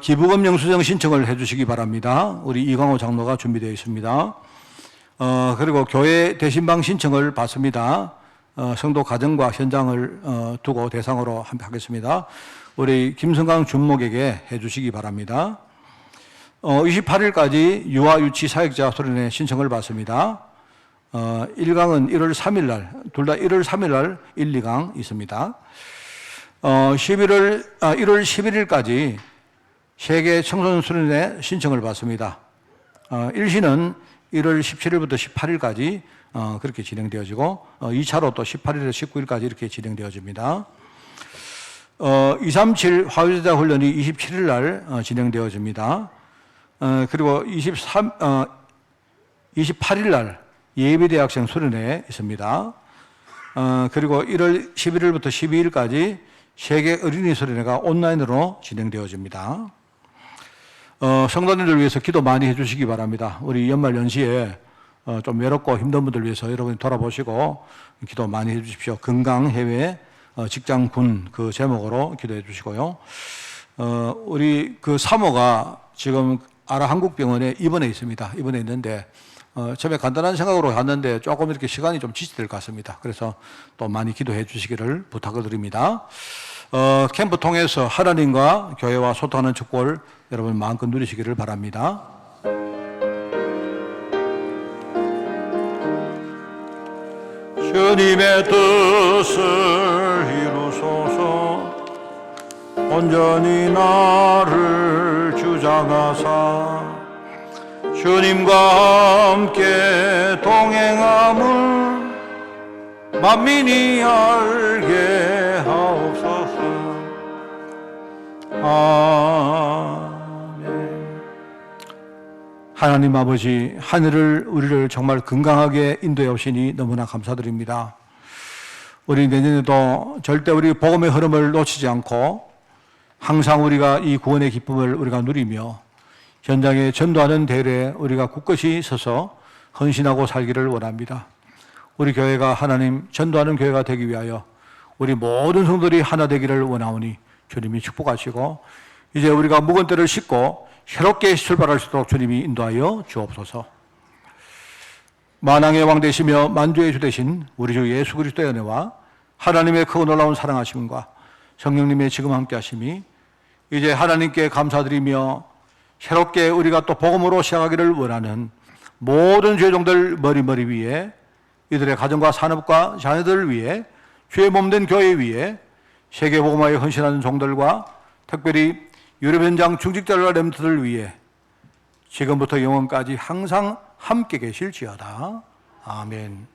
기부금 영수증 신청을 해 주시기 바랍니다. 우리 이광호 장로가 준비되어 있습니다. 그리고 교회 대신방 신청을 받습니다. 성도 가정과 현장을 두고 대상으로 하겠습니다. 우리 김성강 준목에게 해 주시기 바랍니다. 28일까지 유아 유치 사역자 수련회 신청을 받습니다. 1강은 1월 3일 날, 둘 다 1월 3일 날 1, 2강 있습니다. 1월 11일까지 세계 청소년 수련회 신청을 받습니다. 일시는 1월 17일부터 18일까지 그렇게 진행되어지고 2차로 또 18일에서 19일까지 이렇게 진행되어집니다. 237 화요제자 훈련이 27일 날 진행되어집니다. 그리고 28일 날 예비대학생 수련회 있습니다. 그리고 1월 11일부터 12일까지 세계 어린이 수련회가 온라인으로 진행되어집니다. 성도님들 위해서 기도 많이 해주시기 바랍니다. 우리 연말 연시에 좀 외롭고 힘든 분들 위해서 여러분이 돌아보시고 기도 많이 해주십시오. 건강, 해외, 직장, 군 그 제목으로 기도해 주시고요. 우리 그 사모가 지금 아라 한국병원에 입원해 있습니다. 입원해 있는데 처음에 간단한 생각으로 갔는데 조금 이렇게 시간이 좀 지체될 것 같습니다. 그래서 또 많이 기도해 주시기를 부탁을 드립니다. 캠프 통해서 하나님과 교회와 소통하는 축복을 여러분 마음껏 누리시기를 바랍니다. 주님의 뜻을 이루소서. 온전히 나를 주장하사 주님과 함께 동행함을 만민이 알게 하옵소서. 아멘. 하나님 아버지, 하늘을 우리를 정말 건강하게 인도해 오시니 너무나 감사드립니다. 우리 내년에도 절대 우리 복음의 흐름을 놓치지 않고 항상 우리가 이 구원의 기쁨을 우리가 누리며 현장에 전도하는 대회에 우리가 굳건히 서서 헌신하고 살기를 원합니다. 우리 교회가 하나님 전도하는 교회가 되기 위하여 우리 모든 성도들이 하나 되기를 원하오니 주님이 축복하시고 이제 우리가 묵은 때를 싣고 새롭게 출발할 수 있도록 주님이 인도하여 주옵소서. 만왕의 왕 되시며 만주의 주 되신 우리 주 예수 그리스도의 은혜와 하나님의 크고 놀라운 사랑하심과 성령님의 지금 함께 하심이 이제 하나님께 감사드리며 새롭게 우리가 또 복음으로 시작하기를 원하는 모든 죄종들 머리 위에 이들의 가정과 산업과 자녀들을 위해 주의 몸된 교회 위에 세계복음화에 헌신하는 종들과 특별히 유럽 현장 중직자들과 렘트들 위해 지금부터 영원까지 항상 함께 계실지어다. 아멘.